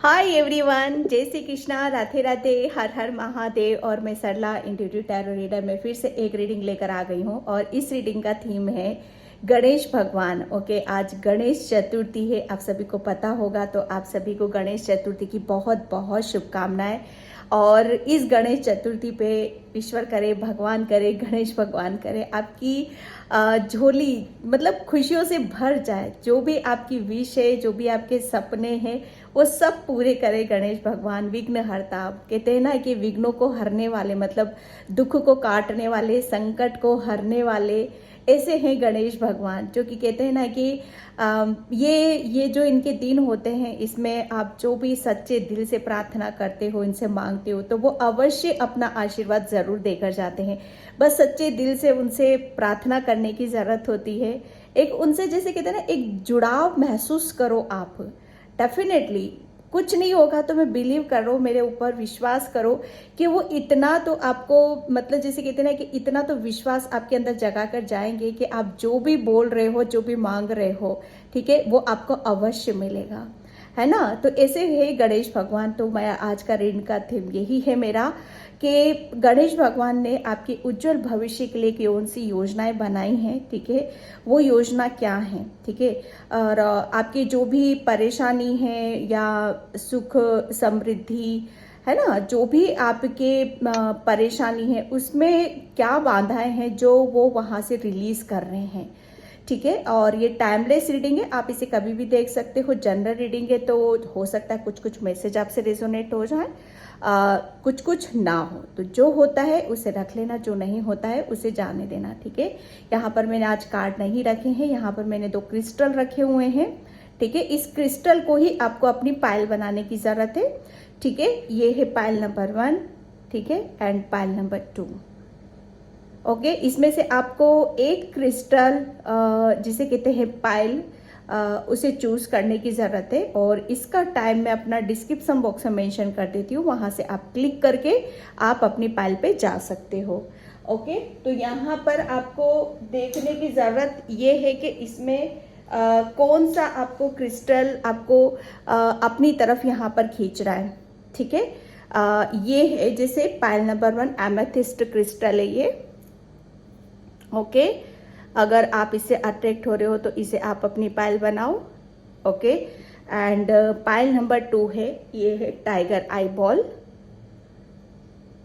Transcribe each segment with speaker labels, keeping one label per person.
Speaker 1: Hi everyone, जय श्री कृष्णा, राधे राधे, हर हर महादेव। और मैं सरला इंट्यूटिव टैरो रीडर में फिर से एक रीडिंग लेकर आ गई हूँ और इस रीडिंग का थीम है गणेश भगवान। ओके, आज गणेश चतुर्थी है, आप सभी को पता होगा, तो आप सभी को गणेश चतुर्थी की बहुत बहुत शुभकामनाएं। और इस गणेश चतुर्थी पे ईश्वर करे, भगवान करे, गणेश भगवान करे आपकी झोली मतलब खुशियों से भर जाए। जो भी आपकी विश है, जो भी आपके सपने हैं, वो सब पूरे करे गणेश भगवान। विघ्न हरता, कहते हैं ना कि विघ्नों को हरने वाले, मतलब दुख को काटने वाले, संकट को हरने वाले, ऐसे हैं गणेश भगवान। जो कि कहते हैं ना कि ये जो इनके दिन होते हैं, इसमें आप जो भी सच्चे दिल से प्रार्थना करते हो, इनसे मांगते हो, तो वो अवश्य अपना आशीर्वाद जरूर देकर जाते हैं। बस सच्चे दिल से उनसे प्रार्थना करने की जरूरत होती है। एक उनसे जैसे कहते हैं ना, एक जुड़ाव महसूस करो आप। डेफिनेटली कुछ नहीं होगा, तो मैं बिलीव कर रहा हूँ, मेरे ऊपर विश्वास करो कि वो इतना तो आपको, मतलब जैसे कहते हैं ना कि इतना तो विश्वास आपके अंदर जगा कर जाएंगे कि आप जो भी बोल रहे हो, जो भी मांग रहे हो, ठीक है, वो आपको अवश्य मिलेगा, है ना। तो ऐसे है गणेश भगवान। तो मैं आज का ऋण का थीम यही है मेरा कि गणेश भगवान ने आपके उज्जवल भविष्य के लिए कौन सी योजनाएं बनाई हैं, ठीक है, वो योजना क्या है, ठीक है। और आपकी जो भी परेशानी है या सुख समृद्धि है ना, जो भी आपके परेशानी है, उसमें क्या बाधाएं हैं जो वो वहां से रिलीज कर रहे हैं, ठीक है। और ये टाइमलेस रीडिंग है, आप इसे कभी भी देख सकते हो। जनरल रीडिंग है, तो हो सकता है कुछ कुछ मैसेज आपसे रेजोनेट हो जाए, कुछ कुछ ना हो। तो जो होता है उसे रख लेना, जो नहीं होता है उसे जाने देना, ठीक है। यहाँ पर मैंने आज कार्ड नहीं रखे हैं, यहाँ पर मैंने 2 क्रिस्टल रखे हुए हैं, ठीक है। इस क्रिस्टल को ही आपको अपनी पायल बनाने की जरूरत है, ठीक है। ये है पायल नंबर 1, ठीक है, एंड पायल नंबर 2। ओके, इसमें से आपको एक क्रिस्टल जिसे कहते हैं पायल, उसे चूज करने की ज़रूरत है। और इसका टाइम मैं अपना डिस्क्रिप्शन बॉक्स में मेंशन कर देती हूँ, वहाँ से आप क्लिक करके आप अपनी पायल पे जा सकते हो। ओके, तो यहाँ पर आपको देखने की ज़रूरत ये है कि इसमें कौन सा आपको क्रिस्टल आपको अपनी तरफ यहाँ पर खींच रहा है, ठीक है। ये है जैसे पायल नंबर 1 एमेथिस्ट क्रिस्टल है ये। ओके, अगर आप इससे अट्रैक्ट हो रहे हो तो इसे आप अपनी पायल बनाओ। ओके, एंड पायल नंबर 2 है, ये है tiger eye ball.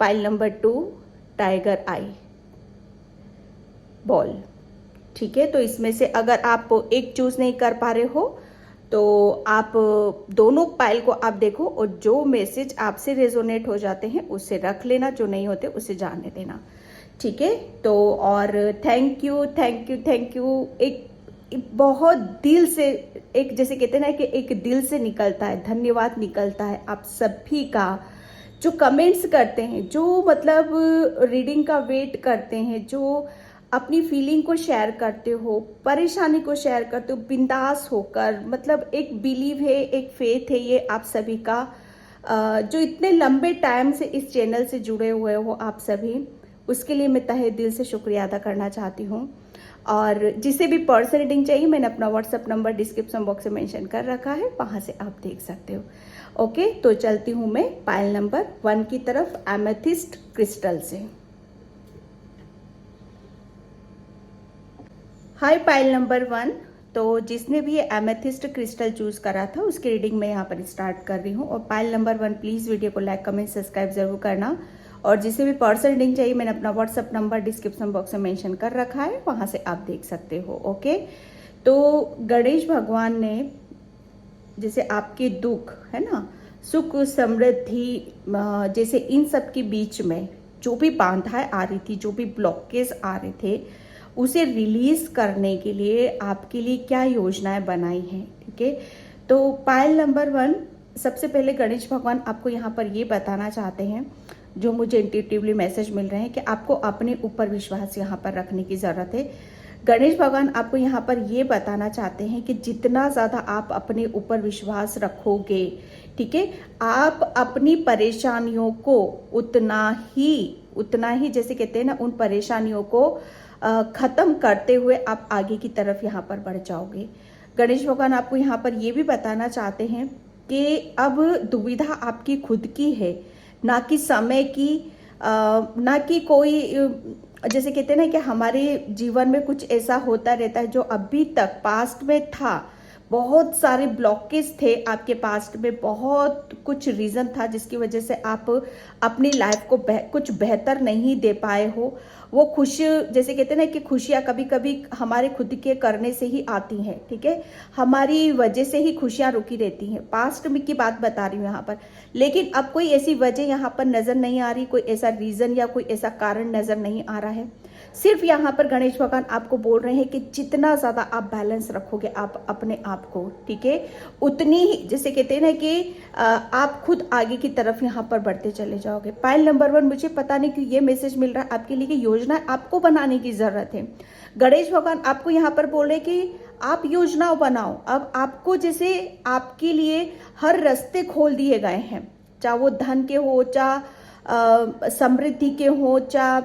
Speaker 1: Pile number 2 tiger eye ball, ठीक है। तो इसमें से अगर आप एक चूज नहीं कर पा रहे हो तो आप दोनों पायल को आप देखो, और जो मैसेज आपसे रेजोनेट हो जाते हैं उसे रख लेना, जो नहीं होते उसे जाने देना, ठीक है। तो और thank you thank you thank you, एक बहुत दिल से, एक जैसे कहते हैं ना कि एक दिल से निकलता है, धन्यवाद निकलता है आप सभी का, जो कमेंट्स करते हैं, जो मतलब रीडिंग का वेट करते हैं, जो अपनी फीलिंग को शेयर करते हो, परेशानी को शेयर करते हो बिंदास होकर। मतलब एक बिलीव है, एक फेथ है ये आप सभी का, जो इतने लंबे टाइम से इस चैनल से जुड़े हुए हो आप सभी, उसके लिए मैं तहे दिल से शुक्रिया अदा करना चाहती हूँ। और जिसे भी पर्सनल रीडिंग चाहिए, मैंने अपना व्हाट्सएप नंबर डिस्क्रिप्शन बॉक्स में मेंशन कर रखा है, वहाँ से आप देख सकते हो। ओके, तो चलती हूँ मैं पायल नंबर 1 की तरफ एमेथिस्ट क्रिस्टल से। हाय पायल नंबर 1, तो जिसने भी ये एमेथिस्ट क्रिस्टल चूज करा था उसकी रीडिंग मैं यहाँ पर स्टार्ट कर रही हूँ। और पायल नंबर 1 प्लीज वीडियो को लाइक कमेंट सब्सक्राइब जरूर करना। और जिसे भी पर्सनल रीडिंग चाहिए, मैंने अपना व्हाट्सएप नंबर डिस्क्रिप्शन बॉक्स में मेंशन कर रखा है, वहां से आप देख सकते हो। ओके, तो गणेश भगवान ने जैसे आपके दुख है ना, सुख समृद्धि, जैसे इन सब के बीच में जो भी बाधाएं आ रही थी, जो भी ब्लॉकेज आ रहे थे, उसे रिलीज करने के लिए आपके लिए क्या योजनाएं बनाई हैं, ठीक है। तो पायल नंबर 1, सबसे पहले गणेश भगवान आपको यहाँ पर ये बताना चाहते हैं, जो मुझे इंट्यूटिवली मैसेज मिल रहे हैं, कि आपको अपने ऊपर विश्वास यहाँ पर रखने की ज़रूरत है। गणेश भगवान आपको यहाँ पर ये बताना चाहते हैं कि जितना ज़्यादा आप अपने ऊपर विश्वास रखोगे, ठीक है, आप अपनी परेशानियों को उतना ही जैसे कहते हैं ना, उन परेशानियों को खत्म करते हुए आप आगे की तरफ यहाँ पर बढ़ जाओगे। गणेश भगवान आपको यहाँ पर ये भी बताना चाहते हैं कि अब दुविधा आपकी खुद की है, ना कि समय की, ना कि कोई जैसे कहते हैं ना कि हमारे जीवन में कुछ ऐसा होता रहता है जो अभी तक पास्ट में था, बहुत सारे ब्लॉकेज थे आपके पास्ट में, बहुत कुछ रीज़न था जिसकी वजह से आप अपनी लाइफ को कुछ बेहतर नहीं दे पाए हो। वो खुश, जैसे कहते हैं ना कि खुशियाँ कभी कभी हमारे खुद के करने से ही आती हैं, ठीक है, हमारी वजह से ही खुशियाँ रुकी रहती हैं। पास्ट में की बात बता रही हूँ यहाँ पर, लेकिन अब कोई ऐसी वजह यहाँ पर नज़र नहीं आ रही, कोई ऐसा रीज़न या कोई ऐसा कारण नज़र नहीं आ रहा है। सिर्फ यहाँ पर गणेश भगवान आपको बोल रहे हैं कि जितना ज़्यादा आप बैलेंस रखोगे आप अपने आप को, ठीक है, उतनी ही, जैसे कहते हैं ना कि आप खुद आगे की तरफ यहाँ पर बढ़ते चले जाओगे। पाइल नंबर 1, मुझे पता नहीं कि ये मैसेज मिल रहा है आपके लिए कि योजना आपको बनाने की ज़रूरत है। गणेश भगवान आपको यहाँ पर बोल रहे हैं कि आप योजना बनाओ। अब आपको जैसे आपके लिए हर रास्ते खोल दिए गए हैं, चाहे वो धन के हो, चाहे समृद्धि के हो, चाहे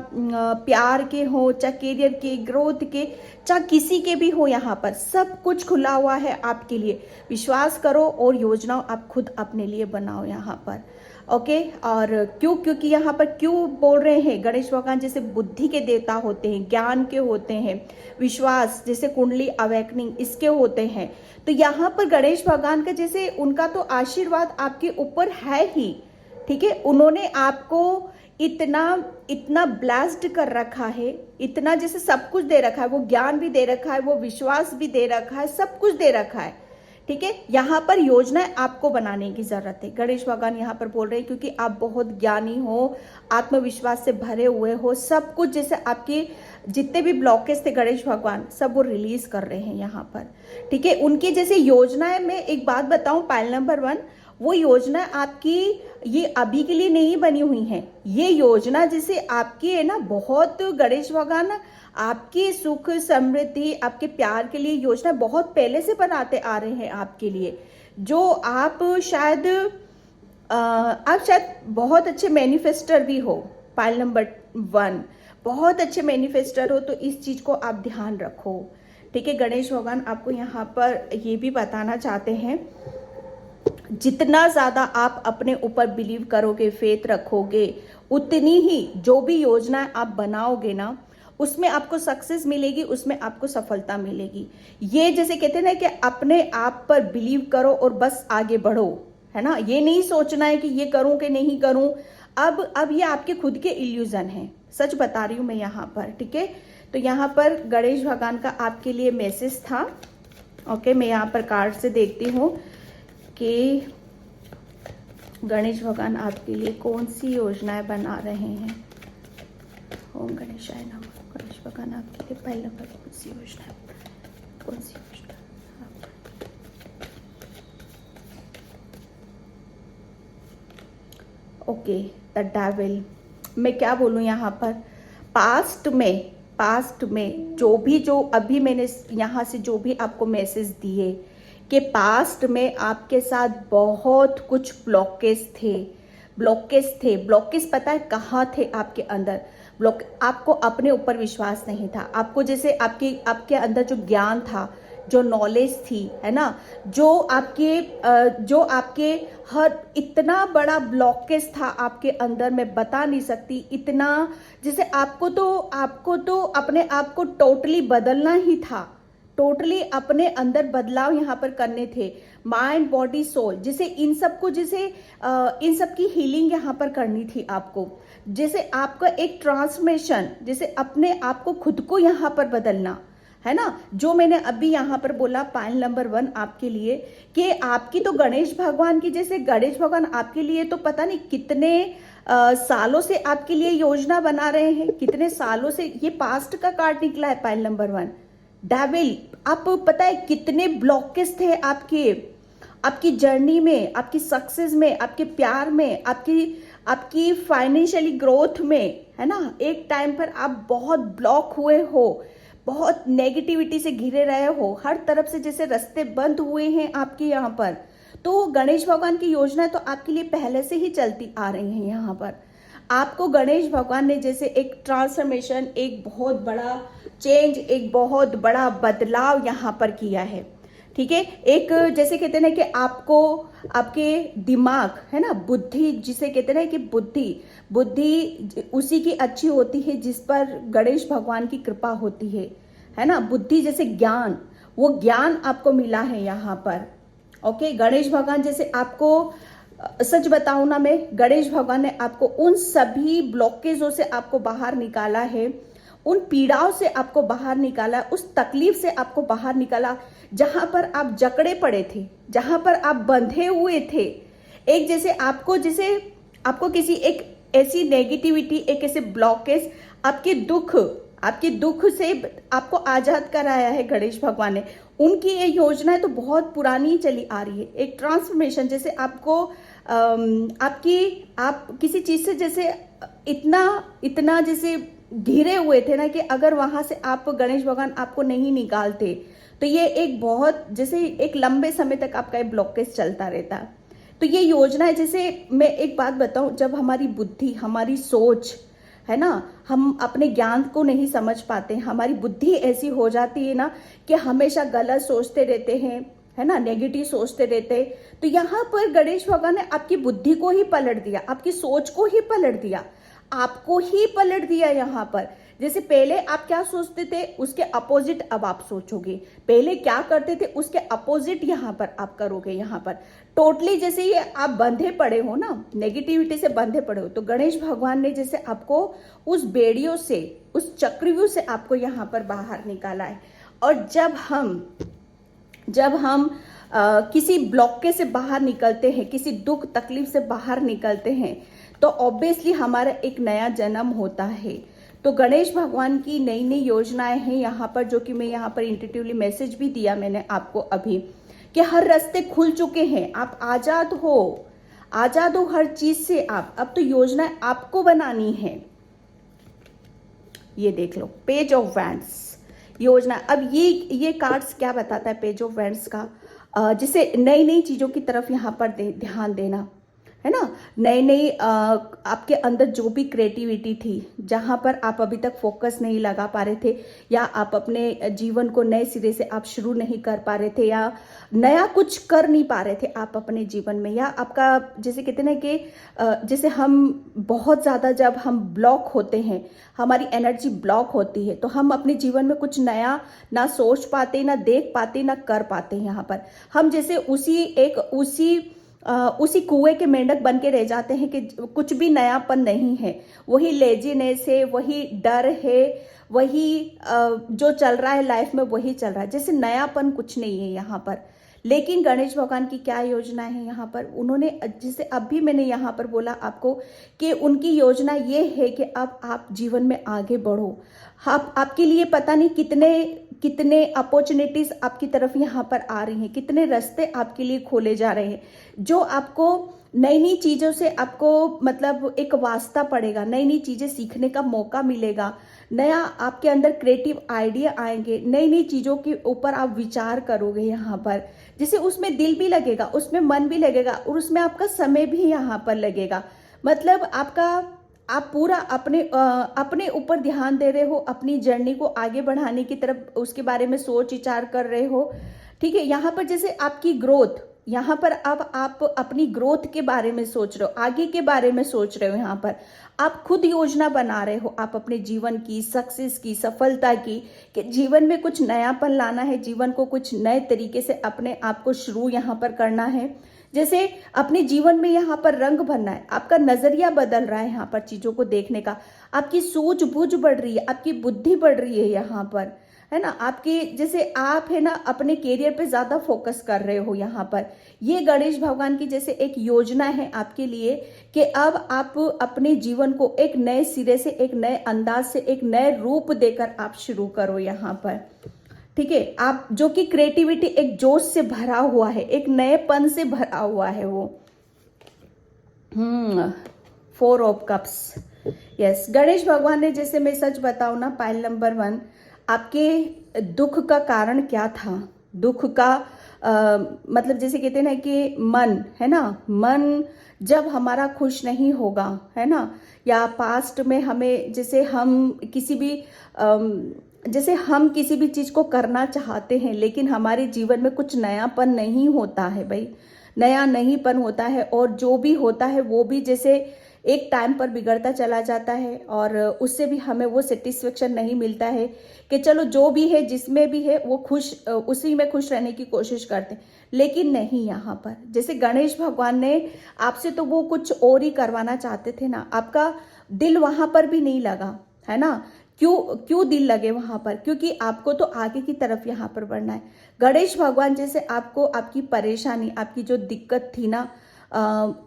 Speaker 1: प्यार के हो, चाहे करियर के, ग्रोथ के, चाहे किसी के भी हो, यहाँ पर सब कुछ खुला हुआ है आपके लिए। विश्वास करो और योजना आप खुद अपने लिए बनाओ यहाँ पर, ओके। और क्यों, क्योंकि यहाँ पर क्यों बोल रहे हैं गणेश भगवान, जैसे बुद्धि के देवता होते हैं, ज्ञान के होते हैं, विश्वास जैसे कुंडली अवेकनिंग इसके होते हैं, तो यहाँ पर गणेश भगवान का जैसे उनका तो आशीर्वाद आपके ऊपर है ही, ठीक है। उन्होंने आपको इतना इतना ब्लेस्ड कर रखा है, इतना जैसे सब कुछ दे रखा है, वो ज्ञान भी दे रखा है, वो विश्वास भी दे रखा है, सब कुछ दे रखा है, ठीक है। यहाँ पर योजनाएं आपको बनाने की जरूरत है। गणेश भगवान यहाँ पर बोल रहे हैं क्योंकि आप बहुत ज्ञानी हो, आत्मविश्वास से भरे हुए हो, सब कुछ जैसे आपके जितने भी ब्लॉकेज थे गणेश भगवान सब वो रिलीज कर रहे हैं यहाँ पर, ठीक है। उनकी जैसे योजनाएं, मैं एक बात बताऊं, पाइल नंबर 1, वो योजना आपकी ये अभी के लिए नहीं बनी हुई है। ये योजना जैसे आपकी है ना, बहुत गणेश भगवान आपकी सुख समृद्धि आपके प्यार के लिए योजना बहुत पहले से बनाते आ रहे हैं आपके लिए, जो आप शायद बहुत अच्छे मैनिफेस्टर भी हो। पाइल नंबर 1 बहुत अच्छे मैनिफेस्टर हो, तो इस चीज को आप ध्यान रखो, ठीक है। गणेश भगवान आपको यहाँ पर ये भी बताना चाहते हैं, जितना ज्यादा आप अपने ऊपर बिलीव करोगे, फेथ रखोगे, उतनी ही जो भी योजनाएं आप बनाओगे ना, उसमें आपको सक्सेस मिलेगी, उसमें आपको सफलता मिलेगी। ये जैसे कहते हैं ना कि अपने आप पर बिलीव करो और बस आगे बढ़ो, है ना। ये नहीं सोचना है कि ये करूं कि नहीं करूं। अब ये आपके खुद के इल्यूजन हैं, सच बता रही हूं मैं यहाँ पर, ठीक है। तो यहाँ पर गणेश भगवान का आपके लिए मैसेज था, ओके। मैं यहाँ पर कार्ड से देखती हूँ कि गणेश भगवान आपके लिए कौन सी योजनाएं बना रहे हैं। ओम गणेशाय नमः। गणेश भगवान आपके लिए पहले नंबर कौन सी योजना, कौन सी योजना? Okay, the devil. मैं क्या बोलूं यहाँ पर, पास्ट में जो अभी मैंने यहाँ से जो भी आपको मैसेज दिए कि पास्ट में आपके साथ बहुत कुछ ब्लॉकेज थे। पता है कहाँ थे आपके अंदर ब्लॉक? आपको अपने ऊपर विश्वास नहीं था, आपको जैसे आपके अंदर जो ज्ञान था, जो नॉलेज थी, है ना, जो आपके हर इतना बड़ा ब्लॉकेज था आपके अंदर, मैं बता नहीं सकती इतना। जैसे आपको तो अपने आप को टोटली बदलना ही था, टोटली अपने अंदर बदलाव यहाँ पर करने थे, माइंड बॉडी सोल, जैसे इन सब की हीलिंग यहाँ पर करनी थी आपको। जैसे आपका एक ट्रांसफॉर्मेशन, जैसे अपने आप को खुद को यहाँ पर बदलना, है ना। जो मैंने अभी यहाँ पर बोला पाइल नंबर 1 आपके लिए, कि आपकी तो गणेश भगवान की, जैसे गणेश भगवान आपके लिए तो पता नहीं कितने सालों से आपके लिए योजना बना रहे हैं, कितने सालों से। ये पास्ट का कार्ड निकला है पाइल नंबर 1, डेविल। आप पता है कितने ब्लॉकेज थे आपकी जर्नी में, आपकी सक्सेस में, आपके प्यार में, आपकी फाइनेंशियली ग्रोथ में, है ना। एक टाइम पर आप बहुत ब्लॉक हुए हो, बहुत नेगेटिविटी से घिरे रहे हो, हर तरफ से जैसे रास्ते बंद हुए हैं आपके यहाँ पर। तो गणेश भगवान की योजना तो आपके लिए पहले से ही चलती आ रही है। यहाँ पर आपको गणेश भगवान ने जैसे एक ट्रांसफॉर्मेशन, एक बहुत बड़ा चेंज, एक बहुत बड़ा बदलाव यहाँ पर किया है, ठीक है। एक जैसे कहते हैं ना कि आपको आपके दिमाग है ना, बुद्धि जिसे कहते हैं ना कि बुद्धि बुद्धि उसी की अच्छी होती है जिस पर गणेश भगवान की कृपा होती है ना। बुद्धि जैसे ज्ञान, वो ज्ञान आपको मिला है यहाँ पर। ओके, गणेश भगवान जैसे आपको सच बताऊं ना, मैं गणेश भगवान ने आपको उन सभी ब्लॉकेजों से आपको बाहर निकाला है, उन पीड़ाओं से आपको बाहर निकाला, उस तकलीफ से आपको बाहर निकाला जहां पर आप जकड़े पड़े थे, जहां पर आप बंधे हुए थे। एक जैसे आपको किसी एक ऐसी नेगेटिविटी, एक ऐसे ब्लॉकेज, आपके दुख से आपको आजाद कराया है गणेश भगवान ने। उनकी ये योजना तो बहुत पुरानी चली आ रही है। एक ट्रांसफॉर्मेशन, जैसे आपको आप किसी चीज से जैसे इतना जैसे घिरे हुए थे ना कि अगर वहां से आप गणेश भगवान आपको नहीं निकालते तो ये एक बहुत जैसे एक लंबे समय तक आपका ये ब्लॉकेज चलता रहता। तो ये योजना है, जैसे मैं एक बात बताऊं, जब हमारी बुद्धि, हमारी सोच है ना, हम अपने ज्ञान को नहीं समझ पाते, हमारी बुद्धि ऐसी हो जाती है ना कि हमेशा गलत सोचते रहते हैं, है ना, नेगेटिव सोचते रहते। तो यहाँ पर गणेश भगवान ने आपकी बुद्धि को ही पलट दिया, आपकी सोच को ही पलट दिया, आपको ही पलट दिया। यहाँ पर जैसे पहले आप क्या सोचते थे उसके अपोजिट अब आप सोचोगे, पहले क्या करते थे उसके अपोजिट यहाँ पर आप करोगे। यहाँ पर टोटली जैसे ये आप बंधे पड़े हो ना, नेगेटिविटी से बंधे पड़े हो, तो गणेश भगवान ने जैसे आपको उस बेड़ियों से, उस चक्रव्यूह से आपको यहाँ पर बाहर निकाला है। और जब हम किसी ब्लॉके से बाहर निकलते हैं, किसी दुख तकलीफ से बाहर निकलते हैं, तो ऑब्वियसली हमारा एक नया जन्म होता है। तो गणेश भगवान की नई नई योजनाएं हैं यहाँ पर, जो कि मैं यहाँ पर इंट्यूटिवली मैसेज भी दिया मैंने आपको अभी, कि हर रास्ते खुल चुके हैं, आप आजाद हो हर चीज से। आप अब तो योजनाएं आपको बनानी है। ये देख लो, पेज ऑफ वैंड्स योजना। अब ये कार्ड्स क्या बताता है पेज ऑफ वैंड्स का, जिसे नई नई चीजों की तरफ यहाँ पर ध्यान देना, है ना। नई आपके अंदर जो भी क्रिएटिविटी थी, जहां पर आप अभी तक फोकस नहीं लगा पा रहे थे, या आप अपने जीवन को नए सिरे से आप शुरू नहीं कर पा रहे थे, या नया कुछ कर नहीं पा रहे थे आप अपने जीवन में, या आपका जैसे कहते हैं ना कि जैसे हम बहुत ज़्यादा जब हम ब्लॉक होते हैं, हमारी एनर्जी ब्लॉक होती है, तो हम अपने जीवन में कुछ नया ना सोच पाते, ना देख पाते, ना कर पाते। यहाँ पर हम जैसे उसी कुएं के मेंढक बन के रह जाते हैं कि कुछ भी नयापन नहीं है, वही लेजीनेस है, वही डर है, वही जो चल रहा है लाइफ में वही चल रहा है, जैसे नयापन कुछ नहीं है यहाँ पर। लेकिन गणेश भगवान की क्या योजना है यहाँ पर, उन्होंने जैसे अभी मैंने यहाँ पर बोला आपको कि उनकी योजना ये है कि अब आप जीवन में आगे बढ़ो। आपके लिए पता नहीं कितने अपॉर्चुनिटीज आपकी तरफ यहाँ पर आ रही हैं, कितने रास्ते आपके लिए खोले जा रहे हैं, जो आपको नई चीज़ों से आपको मतलब एक वास्ता पड़ेगा, नई चीज़ें सीखने का मौका मिलेगा, नया आपके अंदर क्रिएटिव आइडिया आएंगे, नई चीज़ों के ऊपर आप विचार करोगे यहाँ पर, जिससे उसमें दिल भी लगेगा, उसमें मन भी लगेगा, और उसमें आपका समय भी यहाँ पर लगेगा। मतलब आप पूरा अपने ऊपर ध्यान दे रहे हो, अपनी जर्नी को आगे बढ़ाने की तरफ उसके बारे में सोच विचार कर रहे हो। ठीक है, यहाँ पर जैसे आपकी ग्रोथ, यहाँ पर अब आप अपनी ग्रोथ के बारे में सोच रहे हो, आगे के बारे में सोच रहे हो। यहाँ पर आप खुद योजना बना रहे हो, आप अपने जीवन की सक्सेस की, सफलता की, कि जीवन में कुछ नयापन लाना है, जीवन को कुछ नए तरीके से अपने आप को शुरू यहाँ पर करना है। जैसे अपने जीवन में यहाँ पर रंग भरना है, आपका नजरिया बदल रहा है यहाँ पर चीजों को देखने का, आपकी सूझबूझ बढ़ रही है, आपकी बुद्धि बढ़ रही है यहाँ पर, है ना। आपके जैसे आप है ना अपने कैरियर पे ज्यादा फोकस कर रहे हो यहाँ पर। ये गणेश भगवान की जैसे एक योजना है आपके लिए कि अब आप अपने जीवन को एक नए सिरे से, एक नए अंदाज से, एक नए रूप देकर आप शुरू करो यहाँ पर। ठीक है, आप जो कि क्रिएटिविटी एक जोश से भरा हुआ है, एक नएपन से भरा हुआ है वो। 4 ऑफ कप्स, यस। गणेश भगवान ने जैसे मैं सच बताऊं ना, पाइल नंबर 1, आपके दुख का कारण क्या था, दुख का मतलब जैसे कहते हैं ना कि मन है ना, मन जब हमारा खुश नहीं होगा, है ना, या पास्ट में हमें जैसे हम किसी भी जैसे हम किसी भी चीज़ को करना चाहते हैं लेकिन हमारे जीवन में कुछ नयापन नहीं होता है भाई, नया नहींपन होता है, और जो भी होता है वो भी जैसे एक टाइम पर बिगड़ता चला जाता है और उससे भी हमें वो सेटिस्फेक्शन नहीं मिलता है कि चलो जो भी है जिसमें भी है वो खुश, उसी में खुश रहने की कोशिश करते हैं। लेकिन नहीं, यहाँ पर जैसे गणेश भगवान ने आपसे तो वो कुछ और ही करवाना चाहते थे ना, आपका दिल वहां पर भी नहीं लगा, है ना। क्यों क्यों दिल लगे वहां पर? क्योंकि आपको तो आगे की तरफ यहाँ पर बढ़ना है। गणेश भगवान जैसे आपको आपकी परेशानी, आपकी जो दिक्कत थी ना,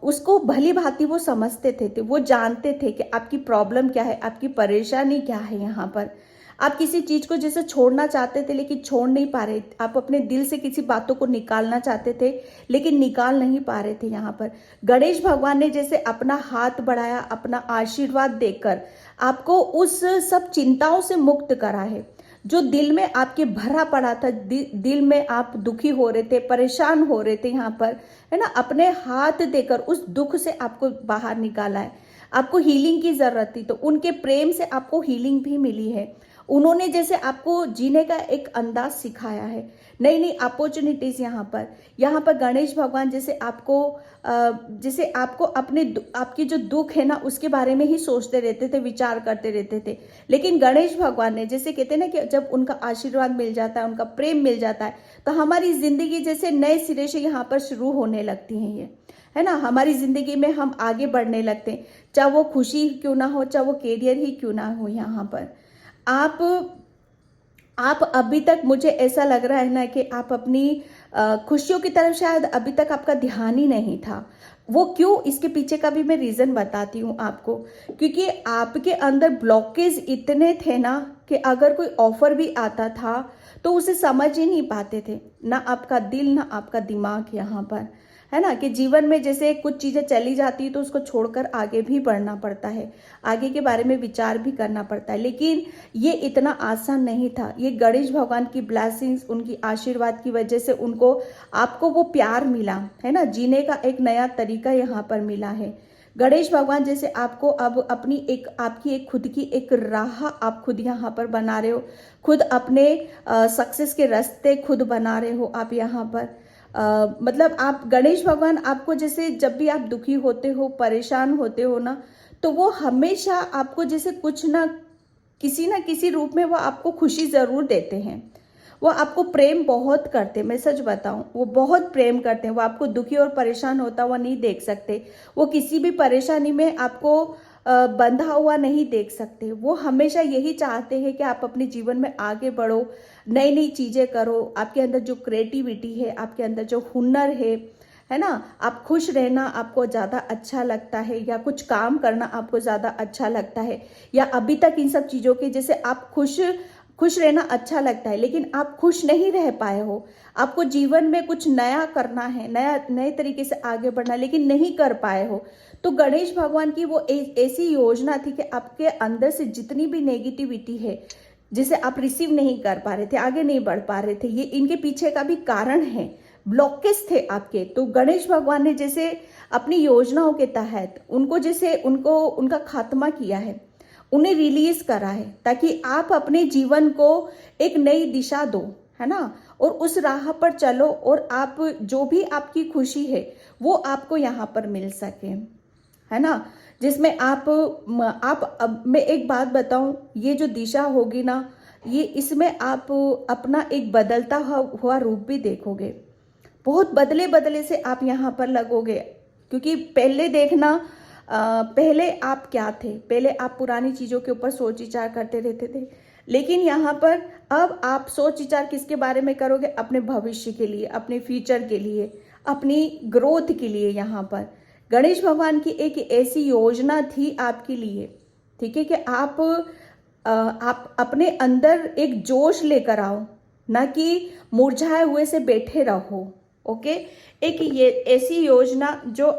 Speaker 1: उसको भली भांति वो समझते थे, वो जानते थे कि आपकी प्रॉब्लम क्या है, आपकी परेशानी क्या है। यहाँ पर आप किसी चीज को जैसे छोड़ना चाहते थे लेकिन छोड़ नहीं पा रहे, आप अपने दिल से किसी बातों को निकालना चाहते थे लेकिन निकाल नहीं पा रहे थे। यहाँ पर गणेश भगवान ने जैसे अपना हाथ बढ़ाया, अपना आशीर्वाद देकर आपको उस सब चिंताओं से मुक्त करा है। जो दिल में आपके भरा पड़ा था, दिल में आप दुखी हो रहे थे, परेशान हो रहे थे, यहाँ पर है ना, अपने हाथ देकर उस दुख से आपको बाहर निकाला है। आपको हीलिंग की जरूरत थी तो उनके प्रेम से आपको हीलिंग भी मिली है। उन्होंने जैसे आपको जीने का एक अंदाज सिखाया है, नई नई अपॉर्चुनिटीज। यहाँ पर गणेश भगवान जैसे आपको आपकी जो दुख है ना उसके बारे में ही सोचते रहते थे, विचार करते रहते थे। लेकिन गणेश भगवान ने जैसे कहते हैं ना कि जब उनका आशीर्वाद मिल जाता है, उनका प्रेम मिल जाता है, तो हमारी जिंदगी जैसे नए सिरे से यहाँ पर शुरू होने लगती है। ये है ना, हमारी जिंदगी में हम आगे बढ़ने लगते हैं, चाहे वो खुशी क्यों ना हो, चाहे वो कैरियर ही क्यों ना हो। यहाँ पर आप अभी तक, मुझे ऐसा लग रहा है ना कि आप अपनी खुशियों की तरफ शायद अभी तक आपका ध्यान ही नहीं था। वो क्यों, इसके पीछे का भी मैं रीजन बताती हूँ आपको। क्योंकि आपके अंदर ब्लॉकेज इतने थे ना कि अगर कोई ऑफर भी आता था तो उसे समझ ही नहीं पाते थे, ना आपका दिल ना आपका दिमाग। यहाँ पर है ना कि जीवन में जैसे कुछ चीजें चली जाती है तो उसको छोड़कर आगे भी बढ़ना पड़ता है, आगे के बारे में विचार भी करना पड़ता है। लेकिन ये इतना आसान नहीं था। ये गणेश भगवान की ब्लेसिंग्स, उनकी आशीर्वाद की वजह से आपको वो प्यार मिला है ना, जीने का एक नया तरीका यहाँ पर मिला है। गणेश भगवान जैसे आपको अब आपकी एक खुद की एक राह आप खुद यहाँ पर बना रहे हो, खुद अपने सक्सेस के रास्ते खुद बना रहे हो आप यहाँ पर। मतलब आप गणेश भगवान आपको जैसे जब भी आप दुखी होते हो, परेशान होते हो ना, तो वो हमेशा आपको जैसे कुछ ना किसी रूप में वो आपको खुशी जरूर देते हैं। वो आपको प्रेम बहुत करते हैं, मैं सच बताऊं, वो बहुत प्रेम करते हैं। वो आपको दुखी और परेशान होता हुआ नहीं देख सकते, वो किसी भी परेशानी में आपको बंधा हुआ नहीं देख सकते। वो हमेशा यही चाहते हैं कि आप अपने जीवन में आगे बढ़ो, नई नई चीजें करो, आपके अंदर जो क्रिएटिविटी है, आपके अंदर जो हुनर है ना, आप खुश रहना आपको ज़्यादा अच्छा लगता है, या कुछ काम करना आपको ज़्यादा अच्छा लगता है, या अभी तक इन सब चीज़ों के जैसे आप खुश रहना अच्छा लगता है लेकिन आप खुश नहीं रह पाए हो, आपको जीवन में कुछ नया करना है, नए तरीके से आगे बढ़ना, लेकिन नहीं कर पाए हो, तो गणेश भगवान की वो ऐसी योजना थी कि आपके अंदर से जितनी भी नेगेटिविटी है, जिसे आप रिसीव नहीं कर पा रहे थे, आगे नहीं बढ़ पा रहे थे, ये इनके पीछे का भी कारण है, ब्लॉकेज थे आपके। तो गणेश भगवान ने जैसे अपनी योजनाओं के तहत उनका खात्मा किया है, उन्हें रिलीज करा है, ताकि आप अपने जीवन को एक नई दिशा दो, है ना, और उस राह पर चलो, और आप जो भी आपकी खुशी है वो आपको यहाँ पर मिल सके, है ना। जिसमें अब मैं एक बात बताऊं, ये जो दिशा होगी ना, ये इसमें आप अपना एक बदलता हुआ रूप भी देखोगे, बहुत बदले बदले से आप यहाँ पर लगोगे। क्योंकि पहले देखना, पहले आप क्या थे, पहले आप पुरानी चीज़ों के ऊपर सोच विचार करते रहते थे, लेकिन यहाँ पर अब आप सोच विचार किसके बारे में करोगे? अपने भविष्य के लिए, अपने फ्यूचर के लिए, अपनी ग्रोथ के लिए। यहाँ पर गणेश भगवान की एक ऐसी योजना थी आपके लिए, ठीक है, कि आप अपने अंदर एक जोश लेकर आओ, ना कि मुरझाए हुए से बैठे रहो। ओके, एक ये ऐसी योजना जो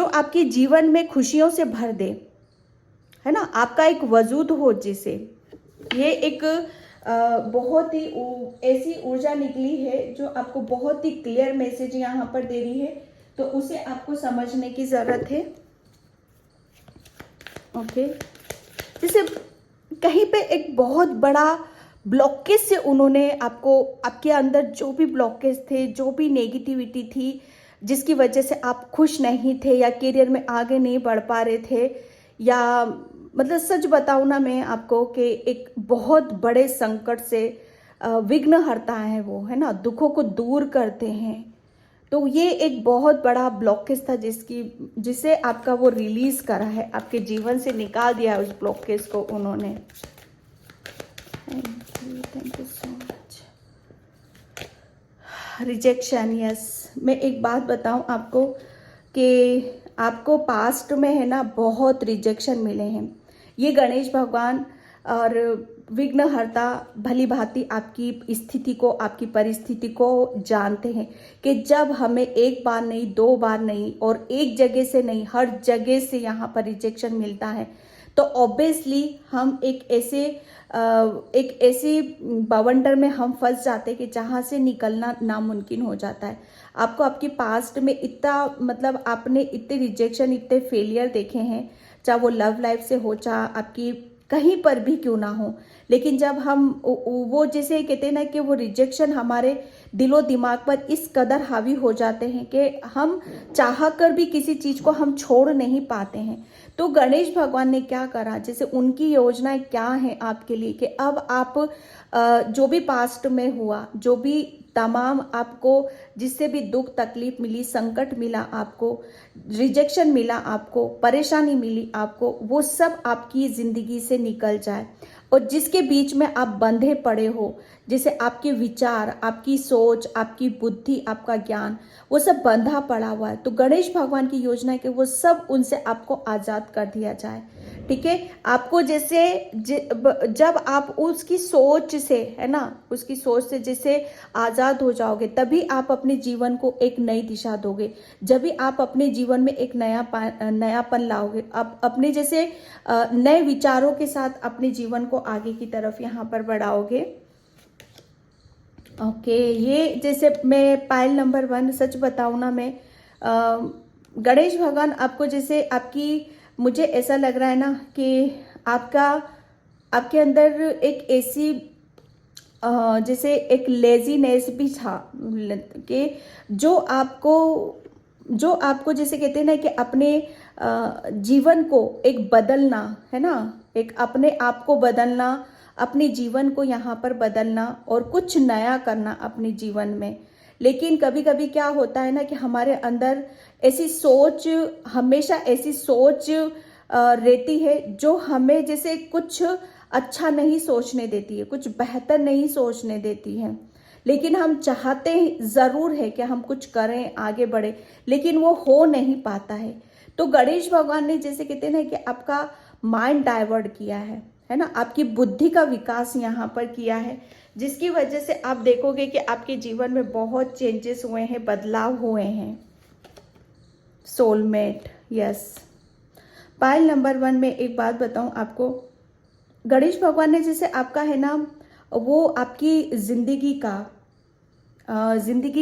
Speaker 1: आपके जीवन में खुशियों से भर दे, है ना, आपका एक वजूद हो, जिसे ये एक बहुत ही ऐसी ऊर्जा निकली है जो आपको बहुत ही क्लियर मैसेज यहाँ पर दे रही है, तो उसे आपको समझने की जरूरत है। ओके, जैसे कहीं पे एक बहुत बड़ा ब्लॉकेज से उन्होंने आपको, आपके अंदर जो भी ब्लॉकेज थे, जो भी नेगेटिविटी थी, जिसकी वजह से आप खुश नहीं थे या करियर में आगे नहीं बढ़ पा रहे थे, या मतलब सच बताऊँ ना मैं आपको कि एक बहुत बड़े संकट से विघ्न हरता है वो, है ना, दुखों को दूर करते हैं। तो ये एक बहुत बड़ा ब्लॉकेज था जिसे आपका वो रिलीज करा है, आपके जीवन से निकाल दिया उस ब्लॉकेज को उन्होंने। Thank you so much. Rejection, yes. मैं एक बात बताऊं आपको कि आपको पास्ट में है ना बहुत रिजेक्शन मिले हैं। ये गणेश भगवान और विघ्नहर्ता भली भांति आपकी स्थिति को, आपकी परिस्थिति को जानते हैं कि जब हमें एक बार नहीं, दो बार नहीं और एक जगह से नहीं, हर जगह से यहाँ पर रिजेक्शन मिलता है, तो ऑब्वियसली हम एक ऐसी बवंडर में हम फंस जाते हैं कि जहाँ से निकलना नामुमकिन हो जाता है। आपको आपके पास्ट में इतना, मतलब आपने इतने रिजेक्शन, इतने फेलियर देखे हैं, चाहे वो लव लाइफ से हो, चाहे आपकी कहीं पर भी क्यों ना हो। लेकिन जब हम वो जैसे कहते हैं ना कि वो रिजेक्शन हमारे दिलो दिमाग पर इस कदर हावी हो जाते हैं कि हम चाह कर भी किसी चीज़ को हम छोड़ नहीं पाते हैं। तो गणेश भगवान ने क्या करा, जैसे उनकी योजनाएं क्या है आपके लिए कि अब आप जो भी पास्ट में हुआ, जो भी तमाम आपको जिससे भी दुख तकलीफ मिली, संकट मिला आपको, रिजेक्शन मिला आपको, परेशानी मिली आपको, वो सब आपकी ज़िंदगी से निकल जाए। और जिसके बीच में आप बंधे पड़े हो, जैसे आपके विचार, आपकी सोच, आपकी बुद्धि, आपका ज्ञान, वो सब बंधा पड़ा हुआ है, तो गणेश भगवान की योजना है कि वो सब उनसे आपको आज़ाद कर दिया जाए। ठीक है, आपको जैसे जब आप उसकी सोच से, है ना, उसकी सोच से जैसे आज़ाद हो जाओगे, तभी आप अपने जीवन को एक नई दिशा दोगे, जब भी आप अपने जीवन में एक नयापन लाओगे, आप अपने जैसे नए विचारों के साथ अपने जीवन को आगे की तरफ यहाँ पर बढ़ाओगे। ओके, ये जैसे मैं पायल नंबर 1 सच बताऊँ ना, मैं गणेश भगवान आपको जैसे आपकी, मुझे ऐसा लग रहा है ना कि आपके अंदर एक ऐसी जैसे एक लेजीनेस भी था कि जो आपको जैसे कहते हैं ना कि अपने जीवन को एक बदलना, है ना, एक अपने आप को बदलना, अपने जीवन को यहाँ पर बदलना और कुछ नया करना अपने जीवन में। लेकिन कभी कभी क्या होता है ना कि हमारे अंदर ऐसी सोच, हमेशा ऐसी सोच रहती है जो हमें जैसे कुछ अच्छा नहीं सोचने देती है, कुछ बेहतर नहीं सोचने देती है। लेकिन हम चाहते ज़रूर है कि हम कुछ करें, आगे बढ़े, लेकिन वो हो नहीं पाता है। तो गणेश भगवान ने जैसे कहते हैं ना कि आपका माइंड डाइवर्ट किया है ना, आपकी बुद्धि का विकास यहाँ पर किया है, जिसकी वजह से आप देखोगे कि आपके जीवन में बहुत चेंजेस हुए हैं, बदलाव हुए हैं। Soulmate, yes. पायल नंबर 1 में एक बात बताऊं आपको, गणेश भगवान ने जैसे आपका है ना, वो आपकी जिंदगी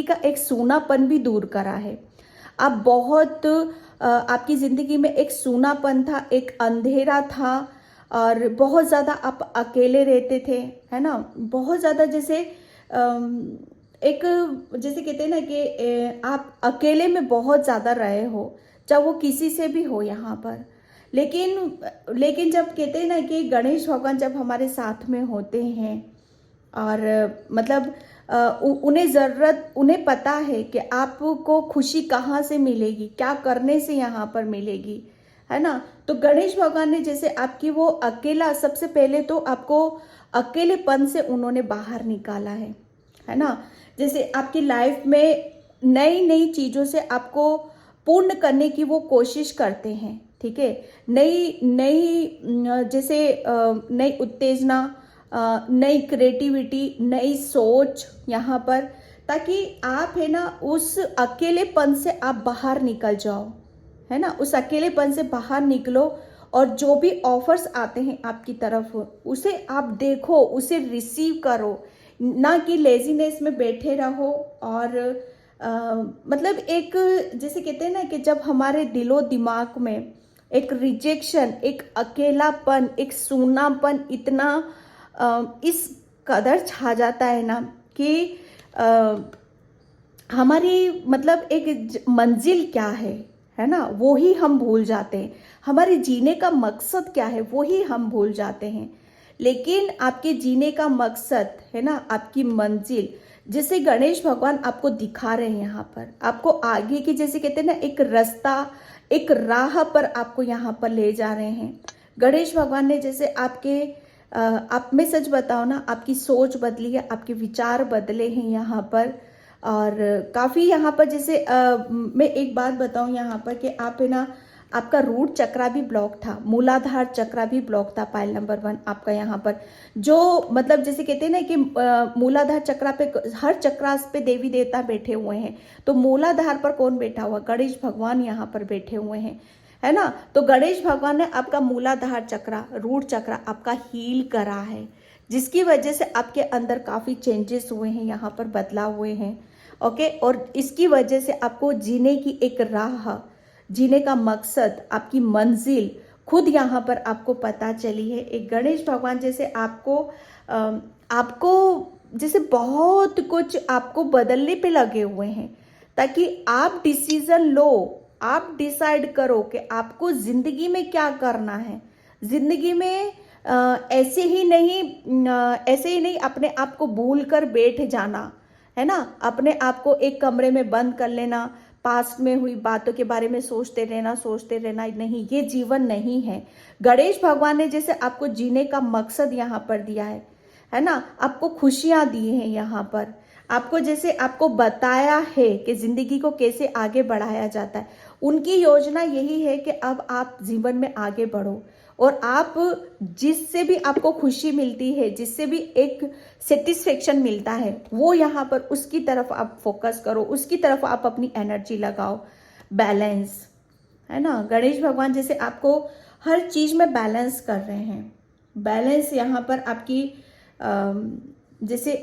Speaker 1: का एक सूनापन भी दूर करा है। आप बहुत आपकी जिंदगी में एक सूनापन था, एक अंधेरा था, और बहुत ज़्यादा आप अकेले रहते थे, है ना, बहुत ज़्यादा जैसे एक जैसे कहते हैं ना कि आप अकेले में बहुत ज़्यादा रहे हो, चाहे वो किसी से भी हो यहाँ पर। लेकिन जब कहते हैं ना कि गणेश भगवान जब हमारे साथ में होते हैं, और मतलब उन्हें पता है कि आपको खुशी कहाँ से मिलेगी, क्या करने से यहाँ पर मिलेगी, है ना। तो गणेश भगवान ने जैसे आपकी वो अकेला, सबसे पहले तो आपको अकेलेपन से उन्होंने बाहर निकाला है ना। जैसे आपकी लाइफ में नई नई चीज़ों से आपको पूर्ण करने की वो कोशिश करते हैं, ठीक है। जैसे नई उत्तेजना, नई क्रिएटिविटी, नई सोच यहाँ पर, ताकि आप है ना उस अकेलेपन से आप बाहर निकल जाओ, है ना, उस अकेलेपन से बाहर निकलो, और जो भी ऑफर्स आते हैं आपकी तरफ उसे आप देखो, उसे रिसीव करो, ना कि लेजीनेस में बैठे रहो। और मतलब एक जैसे कहते हैं ना कि जब हमारे दिलो दिमाग में एक रिजेक्शन, एक अकेलापन, एक सूनापन इतना इस कदर छा जाता है ना कि हमारी मतलब एक मंजिल क्या है ना, वो ही हम भूल जाते हैं। हमारे जीने का मकसद क्या है वो ही हम भूल जाते हैं। लेकिन आपके जीने का मकसद है ना, आपकी मंजिल, जैसे गणेश भगवान आपको दिखा रहे हैं यहाँ पर, आपको आगे की, जैसे कहते हैं ना, एक रास्ता, एक राह पर आपको यहाँ पर ले जा रहे हैं। गणेश भगवान ने जैसे आपके आप में सच बताओ ना, आपकी सोच बदली है, आपके विचार बदले हैं यहाँ पर। और काफ़ी यहाँ पर जैसे मैं एक बात बताऊँ यहाँ पर कि आप है ना, आपका रूट चक्रा भी ब्लॉक था, मूलाधार चक्रा भी ब्लॉक था, पायल नंबर 1 आपका यहाँ पर। जो मतलब जैसे कहते हैं ना कि मूलाधार चक्रा पे, हर चक्रास पे देवी देवता बैठे हुए हैं, तो मूलाधार पर कौन बैठा हुआ? गणेश भगवान यहाँ पर बैठे हुए हैं, है ना। तो गणेश भगवान ने आपका मूलाधार चक्रा, रूट चक्रा आपका हील करा है, जिसकी वजह से आपके अंदर काफ़ी चेंजेस हुए हैं, यहाँ पर बदलाव हुए हैं। ओके, और इसकी वजह से आपको जीने की एक राह, जीने का मकसद, आपकी मंजिल खुद यहाँ पर आपको पता चली है। एक गणेश भगवान जैसे आपको जैसे बहुत कुछ आपको बदलने पे लगे हुए हैं, ताकि आप डिसीजन लो, आप डिसाइड करो कि आपको जिंदगी में क्या करना है। जिंदगी में ऐसे ही नहीं अपने आप को भूल कर बैठ जाना, है ना, अपने आप को एक कमरे में बंद कर लेना, पास्ट में हुई बातों के बारे में सोचते रहना, नहीं, ये जीवन नहीं है। गणेश भगवान ने जैसे आपको जीने का मकसद यहाँ पर दिया है ना, आपको खुशियाँ दी हैं यहाँ पर, आपको जैसे आपको बताया है कि जिंदगी को कैसे आगे बढ़ाया जाता है। उनकी योजना यही है कि अब आप जीवन में आगे बढ़ो, और आप जिससे भी आपको खुशी मिलती है, जिससे भी एक सेटिस्फेक्शन मिलता है, वो यहाँ पर उसकी तरफ आप फोकस करो, उसकी तरफ आप अपनी एनर्जी लगाओ। बैलेंस, है ना, गणेश भगवान जैसे आपको हर चीज़ में बैलेंस कर रहे हैं। बैलेंस यहाँ पर आपकी जैसे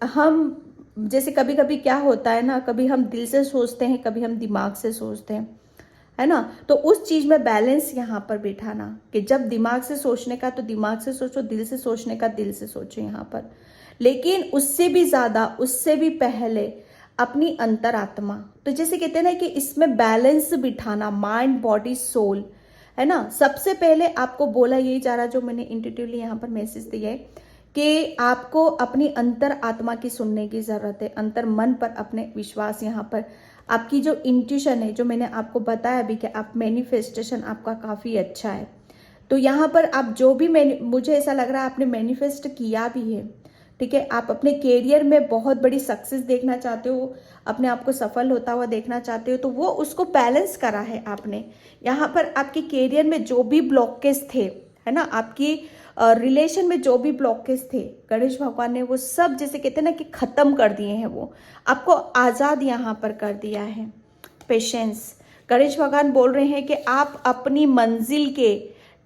Speaker 1: हम जैसे कभी कभी क्या होता है ना, कभी हम दिल से सोचते हैं, कभी हम दिमाग से सोचते हैं, है ना। तो उस चीज़ में बैलेंस यहाँ पर बिठाना कि जब दिमाग से सोचने का तो दिमाग से सोचो, दिल से सोचने का दिल से सोचो यहाँ पर। लेकिन उससे भी ज़्यादा, उससे भी पहले अपनी अंतरात्मा, तो जैसे कहते हैं ना कि इसमें बैलेंस बिठाना, माइंड बॉडी सोल, है ना। सबसे पहले आपको बोला यही जा रहा, जो मैंने इंट्यूटिवली यहाँ पर मैसेज दिया है कि आपको अपनी अंतर आत्मा की सुनने की ज़रूरत है, अंतर मन पर अपने विश्वास, यहाँ पर आपकी जो इंट्यूशन है, जो मैंने आपको बताया भी कि आप मैनिफेस्टेशन आपका काफ़ी अच्छा है। तो यहाँ पर आप जो भी मुझे ऐसा लग रहा है आपने मैनिफेस्ट किया भी है, ठीक है। आप अपने कैरियर में बहुत बड़ी सक्सेस देखना चाहते हो, अपने आप को सफल होता हुआ देखना चाहते हो, तो वो उसको बैलेंस करा है आपने। यहाँ पर आपके कैरियर में जो भी ब्लॉकेज थे, है ना, आपकी रिलेशन में जो भी ब्लॉकेज थे, गणेश भगवान ने वो सब, जैसे कहते हैं ना कि ख़त्म कर दिए हैं, वो आपको आज़ाद यहाँ पर कर दिया है। पेशेंस, गणेश भगवान बोल रहे हैं कि आप अपनी मंजिल के,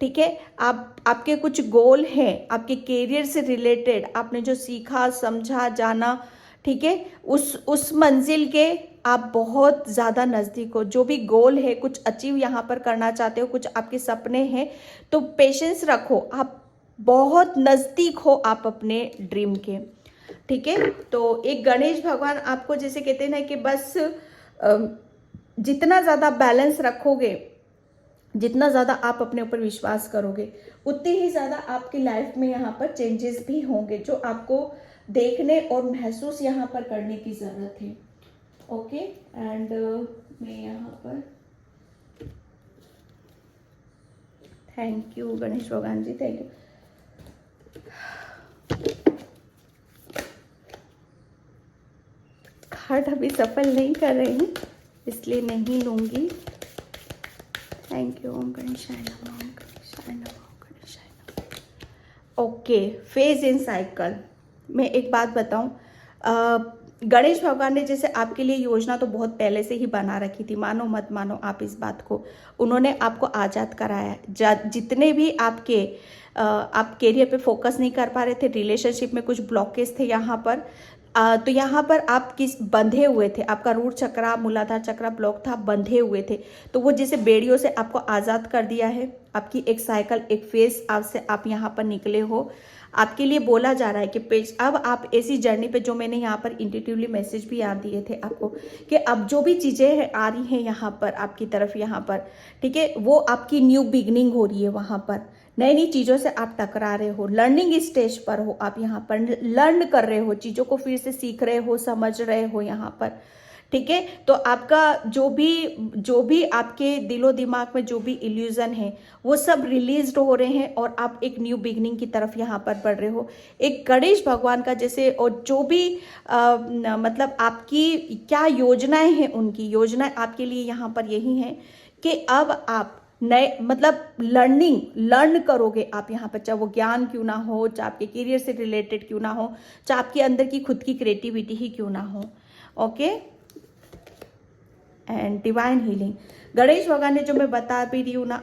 Speaker 1: ठीक है, आपके कुछ गोल हैं, आपके कैरियर से रिलेटेड, आपने जो सीखा, समझा, जाना, ठीक है, उस मंजिल के आप बहुत ज़्यादा नज़दीक हो। जो भी गोल है, कुछ अचीव यहाँ पर करना चाहते हो, कुछ आपके सपने हैं, तो पेशेंस रखो, आप बहुत नज़दीक हो आप अपने ड्रीम के, ठीक है। तो एक गणेश भगवान आपको जैसे कहते हैं ना कि बस जितना ज़्यादा बैलेंस रखोगे, जितना ज़्यादा आप अपने ऊपर विश्वास करोगे, उतनी ही ज़्यादा आपकी लाइफ में यहाँ पर चेंजेस भी होंगे, जो आपको देखने और महसूस यहाँ पर करने की ज़रूरत है। ओके, एंड मैं यहाँ पर थैंक यू गणेश भगवान जी, थैंक यू। कार्ड अभी सफल नहीं कर रही हूँ, इसलिए नहीं लूँगी। Thank you. ओम गणेशाय नमः, ओम गणेशाय नमः, ओम गणेशाय नमः। Okay, phase in cycle. मैं एक बात बताऊँ, गणेश भगवान ने जैसे आपके लिए योजना तो बहुत पहले से ही बना रखी थी, मानो मत मानो आप इस बात को, उन्होंने आपको आज़ाद कराया। जितने भी आप कैरियर पे फोकस नहीं कर पा रहे थे, रिलेशनशिप में कुछ ब्लॉकेज थे यहाँ पर, तो यहाँ पर आप किस बंधे हुए थे, आपका रूट चक्रा मूलाधार चक्रा ब्लॉक था, बंधे हुए थे, तो वो जैसे बेड़ियों से आपको आज़ाद कर दिया है। आपकी एक साइकिल, एक फेज आपसे आप यहाँ पर निकले हो। आपके लिए बोला जा रहा है कि पेज अब आप ऐसी जर्नी पे, जो मैंने यहाँ पर इंट्यूटिवली मैसेज भी याद दिए थे आपको, कि अब जो भी चीज़ें आ रही हैं यहाँ पर आपकी तरफ, यहाँ पर ठीक है, वो आपकी न्यू बिगनिंग हो रही है। वहाँ पर नई नई चीज़ों से आप टकरा रहे हो, लर्निंग स्टेज पर हो आप, यहाँ पर लर्न कर रहे हो, चीज़ों को फिर से सीख रहे हो, समझ रहे हो यहाँ पर, ठीक है। तो आपका जो भी आपके दिलो दिमाग में जो भी इल्यूजन है वो सब रिलीज हो रहे हैं और आप एक न्यू बिगनिंग की तरफ यहाँ पर बढ़ रहे हो। एक गणेश भगवान का जैसे, और जो भी मतलब आपकी क्या योजनाएं हैं, उनकी योजनाएं आपके लिए यहाँ पर यही हैं कि अब आप नए मतलब लर्न करोगे आप यहाँ पर, चाहे वो ज्ञान क्यों ना हो, चाहे आपके करियर से रिलेटेड क्यों ना हो, चाहे आपके अंदर की खुद की क्रिएटिविटी ही क्यों ना हो। Okay, and divine healing Ganesh भगवान ने जो मैं बता भी रही हूँ ना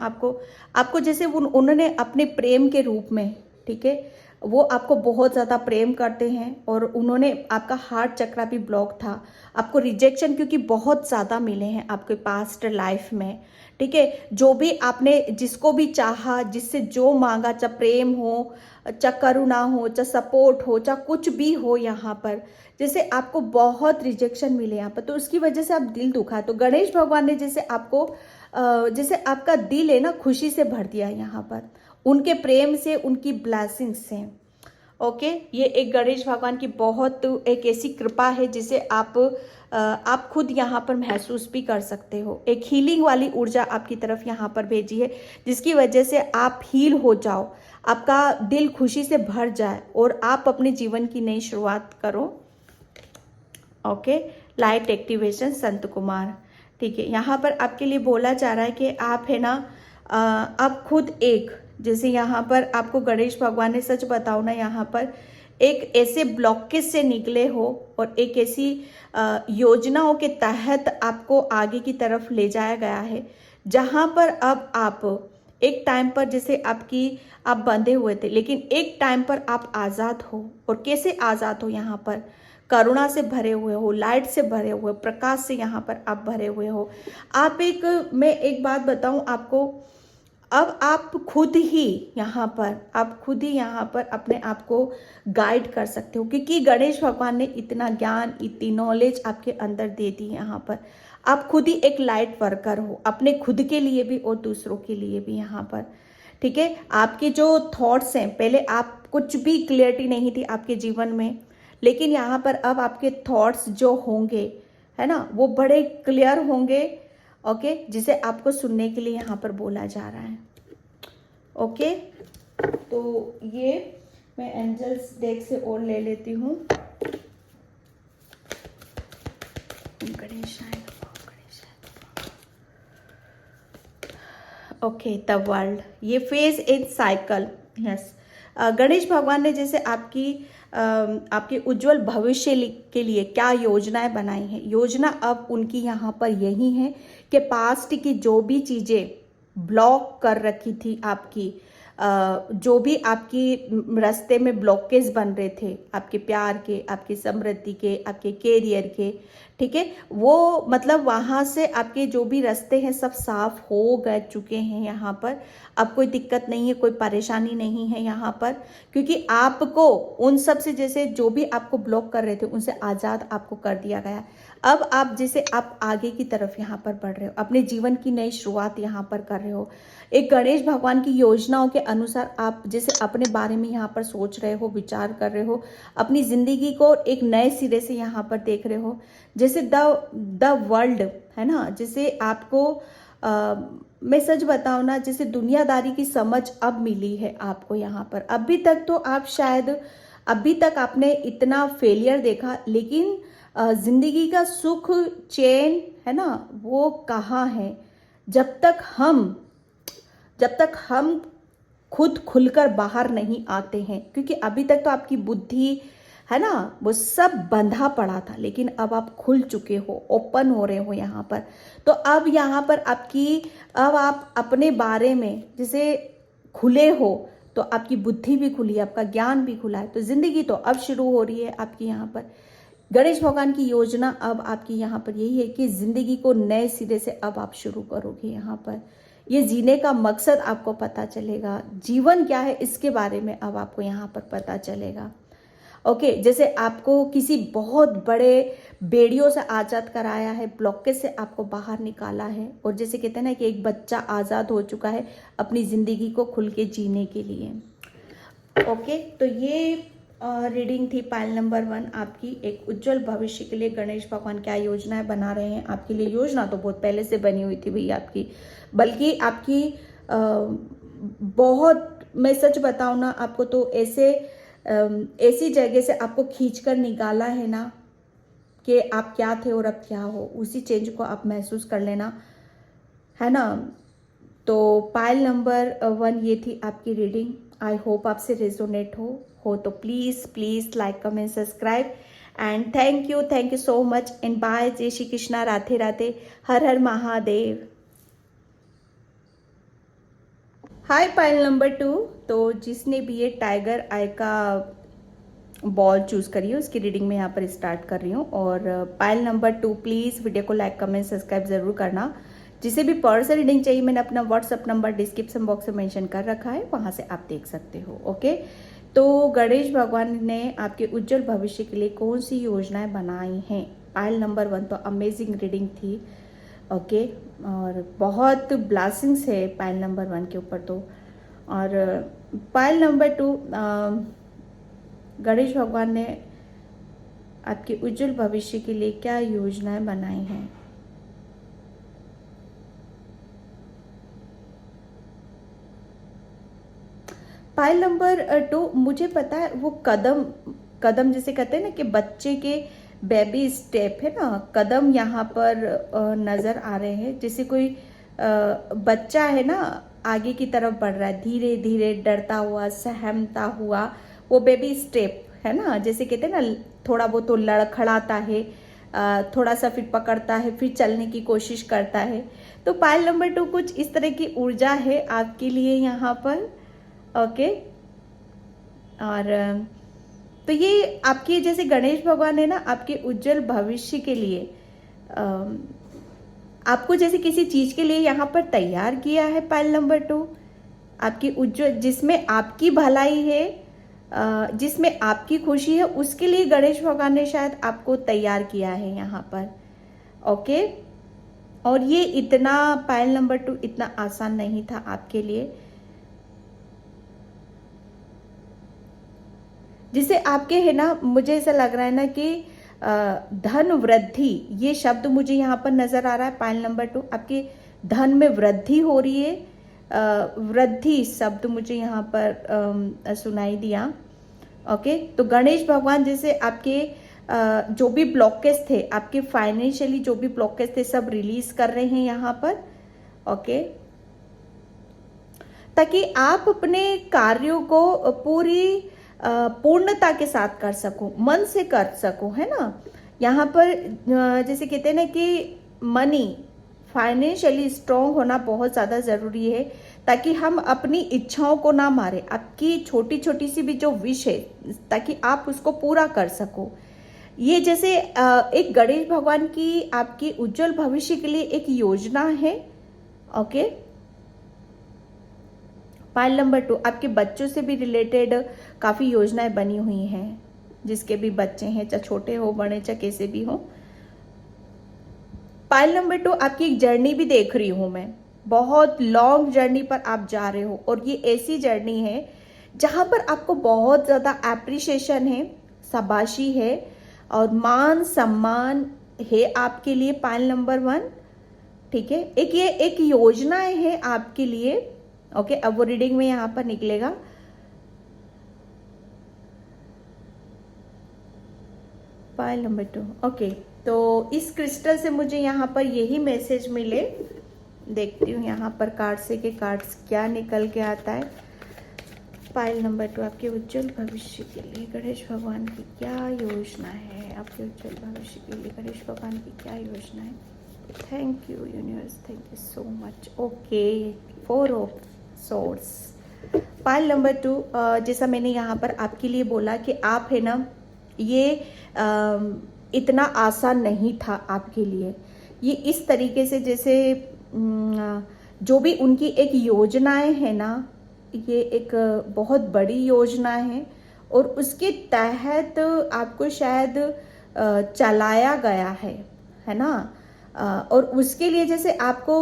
Speaker 1: आपको जैसे उन्होंने अपने प्रेम के रूप में, ठीक है, वो आपको बहुत ज़्यादा प्रेम करते हैं और उन्होंने, आपका हार्ट चक्रा भी ब्लॉक था, आपको रिजेक्शन क्योंकि बहुत ज़्यादा मिले हैं आपके पास्ट लाइफ में, ठीक है। जो भी आपने जिसको भी चाहा, जिससे जो मांगा, चाहे प्रेम हो, चाहे करुणा हो, चाहे सपोर्ट हो, चाहे कुछ भी हो, यहाँ पर जैसे आपको बहुत रिजेक्शन मिले यहाँ पर, तो उसकी वजह से आप दिल दुखा। तो गणेश भगवान ने जैसे आपको जैसे आपका दिल है ना खुशी से भर दिया यहाँ पर, उनके प्रेम से, उनकी ब्लेसिंग्स से। ओके, ये एक गणेश भगवान की बहुत एक ऐसी कृपा है जिसे आप खुद यहाँ पर महसूस भी कर सकते हो। एक हीलिंग वाली ऊर्जा आपकी तरफ यहाँ पर भेजी है, जिसकी वजह से आप हील हो जाओ, आपका दिल खुशी से भर जाए और आप अपने जीवन की नई शुरुआत करो। Okay, light activation Sant Kumar, ठीक है। यहाँ पर आपके लिए बोला जा रहा है कि आप है ना, आप खुद एक, जैसे यहाँ पर आपको गणेश भगवान ने, सच बताओ ना, यहाँ पर एक ऐसे ब्लॉकेज से निकले हो और एक ऐसी योजनाओं के तहत आपको आगे की तरफ ले जाया गया है, जहाँ पर अब आप एक टाइम पर जैसे आप बंधे हुए थे, लेकिन एक टाइम पर आप आज़ाद हो। और कैसे आज़ाद हो, यहाँ पर करुणा से भरे हुए हो, लाइट से भरे हुए, प्रकाश से यहाँ पर आप भरे हुए हो। मैं एक बात बताऊं आपको, अब आप खुद ही यहाँ पर अपने आप को गाइड कर सकते हो, क्योंकि गणेश भगवान ने इतना ज्ञान, इतनी नॉलेज आपके अंदर दे दी। यहाँ पर आप खुद ही एक लाइट वर्कर हो, अपने खुद के लिए भी और दूसरों के लिए भी यहाँ पर, ठीक है। आपके जो थॉट्स हैं, पहले आप कुछ भी क्लियरिटी नहीं थी आपके जीवन में, लेकिन यहाँ पर अब आपके थॉट्स जो होंगे, है ना, वो बड़े क्लियर होंगे। ओके, जिसे आपको सुनने के लिए यहाँ पर बोला जा रहा है। ओके, तो ये मैं एंजल्स डेक से और ले लेती हूँ। ओके, द वर्ल्ड, ये phase in cycle, yes. Ganesh भगवान ने जैसे आपके उज्जवल भविष्य के लिए क्या योजनाएं बनाई हैं, योजना अब उनकी यहाँ पर यही है कि पास्ट की जो भी चीज़ें ब्लॉक कर रखी थी आपकी, जो भी आपकी रास्ते में ब्लॉकेज बन रहे थे, आपके प्यार के, आपकी समृद्धि के, आपके कैरियर के, ठीक है, वो मतलब वहाँ से आपके जो भी रास्ते हैं सब साफ हो गए चुके हैं। यहाँ पर अब कोई दिक्कत नहीं है, कोई परेशानी नहीं है यहाँ पर, क्योंकि आपको उन सब से, जैसे जो भी आपको ब्लॉक कर रहे थे, उनसे आज़ाद आपको कर दिया गया। अब आप आगे की तरफ यहाँ पर बढ़ रहे हो, अपने जीवन की नई शुरुआत यहाँ पर कर रहे हो। एक गणेश भगवान की योजनाओं के अनुसार आप जैसे अपने बारे में यहाँ पर सोच रहे हो, विचार कर रहे हो, अपनी ज़िंदगी को एक नए सिरे से यहाँ पर देख रहे हो। जैसे द वर्ल्ड है ना, जैसे आपको मैं सच बताऊँ ना, जैसे दुनियादारी की समझ अब मिली है आपको यहाँ पर। अभी तक तो आप शायद, अभी तक आपने इतना फेलियर देखा, लेकिन जिंदगी का सुख चैन है ना, वो कहाँ है, जब तक हम खुद खुलकर बाहर नहीं आते हैं। क्योंकि अभी तक तो आपकी बुद्धि है ना, वो सब बंधा पड़ा था, लेकिन अब आप खुल चुके हो, ओपन हो रहे हो यहाँ पर। तो अब यहाँ पर अब आप अपने बारे में जैसे खुले हो, तो आपकी बुद्धि भी खुली है, आपका ज्ञान भी खुला है, तो जिंदगी तो अब शुरू हो रही है आपकी यहाँ पर। गणेश भगवान की योजना अब आपकी यहाँ पर यही है कि जिंदगी को नए सिरे से अब आप शुरू करोगे। यहाँ पर ये जीने का मकसद आपको पता चलेगा, जीवन क्या है इसके बारे में अब आपको यहाँ पर पता चलेगा। ओके, जैसे आपको किसी बहुत बड़े बेड़ियों से आज़ाद कराया है, ब्लॉकेज से आपको बाहर निकाला है, और जैसे कहते हैं ना कि एक बच्चा आज़ाद हो चुका है अपनी ज़िंदगी को खुल के जीने के लिए। ओके, तो ये रीडिंग थी पाइल नंबर 1 आपकी। एक उज्जवल भविष्य के लिए गणेश भगवान क्या योजनाएं बना रहे हैं आपके लिए। योजना तो बहुत पहले से बनी हुई थी भैया आपकी, बल्कि आपकी बहुत, मैं सच बताऊं ना आपको, तो ऐसी जगह से आपको खींचकर निकाला है ना कि आप क्या थे और अब क्या हो, उसी चेंज को आप महसूस कर लेना, है ना। तो पाइल नंबर 1 ये थी आपकी रीडिंग। आई होप आपसे रेजोनेट हो तो please like comment subscribe and thank you so much and bye. जय Shri Krishna, Radhe Radhe, Har Har Mahadev. Hi pile number 2, तो जिसने भी ये टाइगर आई का बॉल चूज करी है उसकी रीडिंग में यहाँ पर स्टार्ट कर रही हूँ। और पाइल नंबर 2 प्लीज़ वीडियो को लाइक कमेंट सब्सक्राइब ज़रूर करना। जिसे भी पर्सनल रीडिंग चाहिए मैंने अपना व्हाट्सअप नंबर डिस्क्रिप्शन बॉक्स में मेंशन कर रखा है, वहाँ से आप देख सकते हो। ओके, तो गणेश भगवान ने आपके उज्जवल भविष्य के लिए कौन सी योजनाएं बनाई हैं। पाइल नंबर 1 तो अमेजिंग रीडिंग थी। ओके, और बहुत ब्लेसिंग्स है पाइल नंबर 1 के ऊपर तो। और पाइल नंबर 2 गणेश भगवान ने आपके उज्जवल भविष्य के लिए क्या योजनाएं बनाई हैं। पाइल नंबर 2, मुझे पता है वो कदम जैसे कहते हैं ना कि बच्चे के बेबी स्टेप है ना, कदम यहाँ पर नजर आ रहे हैं। जैसे कोई बच्चा है ना आगे की तरफ बढ़ रहा है, धीरे धीरे डरता हुआ, सहमता हुआ, वो बेबी स्टेप है ना। जैसे कहते हैं ना थोड़ा बहुत तो लड़खड़ाता है, थोड़ा सा फिर पकड़ता है, फिर चलने की कोशिश करता है। तो पाइल नंबर 2 कुछ इस तरह की ऊर्जा है आपके लिए यहाँ पर। ओके, और तो ये आपके जैसे गणेश भगवान ने ना आपके उज्जवल भविष्य के लिए आपको जैसे किसी चीज के लिए यहाँ पर तैयार किया है। पाइल नंबर 2 आपकी उज्जवल, जिसमें आपकी भलाई है, जिसमें आपकी खुशी है, उसके लिए गणेश भगवान ने शायद आपको तैयार किया है यहाँ पर। ओके, और ये इतना पाइल नंबर 2 इतना आसान नहीं था आपके लिए। जिसे आपके है ना, मुझे ऐसा लग रहा है ना कि धन वृद्धि, ये शब्द मुझे यहाँ पर नजर आ रहा है। पाइल नंबर 2 आपके धन में वृद्धि हो रही है, वृद्धि शब्द मुझे यहाँ पर सुनाई दिया। ओके, तो गणेश भगवान जैसे आपके जो भी ब्लॉकेज थे, आपके फाइनेंशियली जो भी ब्लॉकेज थे, सब रिलीज कर रहे हैं यहाँ पर। ओके, ताकि आप अपने कार्यों को पूरी पूर्णता के साथ कर सको, मन से कर सको, है ना। यहाँ पर जैसे कहते हैं ना कि मनी, फाइनेंशियली स्ट्रांग होना बहुत ज़्यादा ज़रूरी है, ताकि हम अपनी इच्छाओं को ना मारे। आपकी छोटी छोटी सी भी जो विश है, ताकि आप उसको पूरा कर सको। ये जैसे एक गणेश भगवान की आपकी उज्जवल भविष्य के लिए एक योजना है। ओके, पाइल नंबर 2 आपके बच्चों से भी रिलेटेड काफ़ी योजनाएं बनी हुई हैं। जिसके भी बच्चे हैं, चाहे छोटे हो बड़े, चाहे कैसे भी हो। पाइल नंबर 2 आपकी एक जर्नी भी देख रही हूं मैं, बहुत लॉन्ग जर्नी पर आप जा रहे हो। और ये ऐसी जर्नी है जहां पर आपको बहुत ज़्यादा एप्रिसिएशन है, शाबाशी है और मान सम्मान है आपके लिए। पाइल नंबर 1, ठीक है, ये एक योजना है आपके लिए। ओके, अब वो रीडिंग में यहां पर निकलेगा। पाइल नंबर 2, ओके, तो इस क्रिस्टल से मुझे यहाँ पर यही मैसेज मिले। देखती हूँ यहाँ पर कार्ड से कि कार्ड्स क्या निकल के आता है। पाइल नंबर 2 आपके उज्जवल भविष्य के लिए गणेश भगवान की क्या योजना है। आपके उज्जवल भविष्य के लिए गणेश भगवान की क्या योजना है। Thank you universe, thank you so much. Okay, 4 of source. Pile number 2 जैसा मैंने यहाँ पर आपके लिए बोला कि आप है ना, ये इतना आसान नहीं था आपके लिए। ये इस तरीके से जैसे जो भी उनकी एक योजनाएं है ना, ये एक बहुत बड़ी योजना है और उसके तहत आपको शायद चलाया गया है ना। और उसके लिए जैसे आपको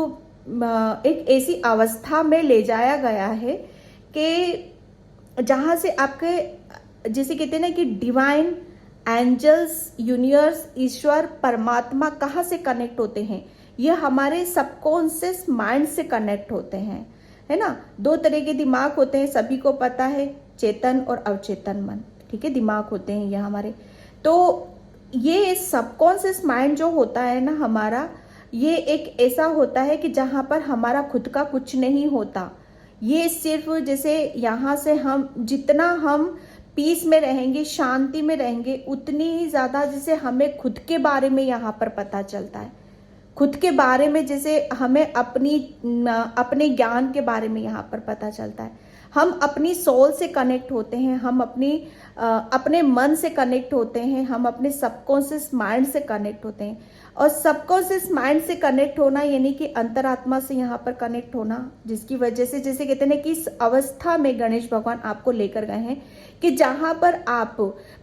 Speaker 1: एक ऐसी अवस्था में ले जाया गया है कि जहाँ से आपके जैसे कहते हैं ना कि डिवाइन एंजल्स, यूनिवर्स, ईश्वर, परमात्मा कहाँ से कनेक्ट होते हैं, ये हमारे सबकॉन्शियस माइंड से कनेक्ट होते हैं, है ना। दो तरह के दिमाग होते हैं, सभी को पता है, चेतन और अवचेतन मन, ठीक है, दिमाग होते हैं ये हमारे। तो ये सबकॉन्शियस माइंड जो होता है ना हमारा, ये एक ऐसा होता है कि जहाँ पर हमारा खुद का कुछ नहीं होता। ये सिर्फ जैसे यहाँ से हम जितना हम पीस में रहेंगे, शांति में रहेंगे, उतनी ही ज़्यादा जैसे हमें खुद के बारे में यहाँ पर पता चलता है। खुद के बारे में जैसे हमें अपने ज्ञान के बारे में यहाँ पर पता चलता है। हम अपनी सोल से कनेक्ट होते हैं, हम अपने मन से कनेक्ट होते हैं, हम अपने सबकॉन्शियस माइंड से कनेक्ट होते हैं। और सबकॉन्शियस माइंड से कनेक्ट होना यानी कि अंतरात्मा से यहाँ पर कनेक्ट होना, जिसकी वजह से जैसे कहते हैं कि इस अवस्था में गणेश भगवान आपको लेकर गए हैं कि जहाँ पर आप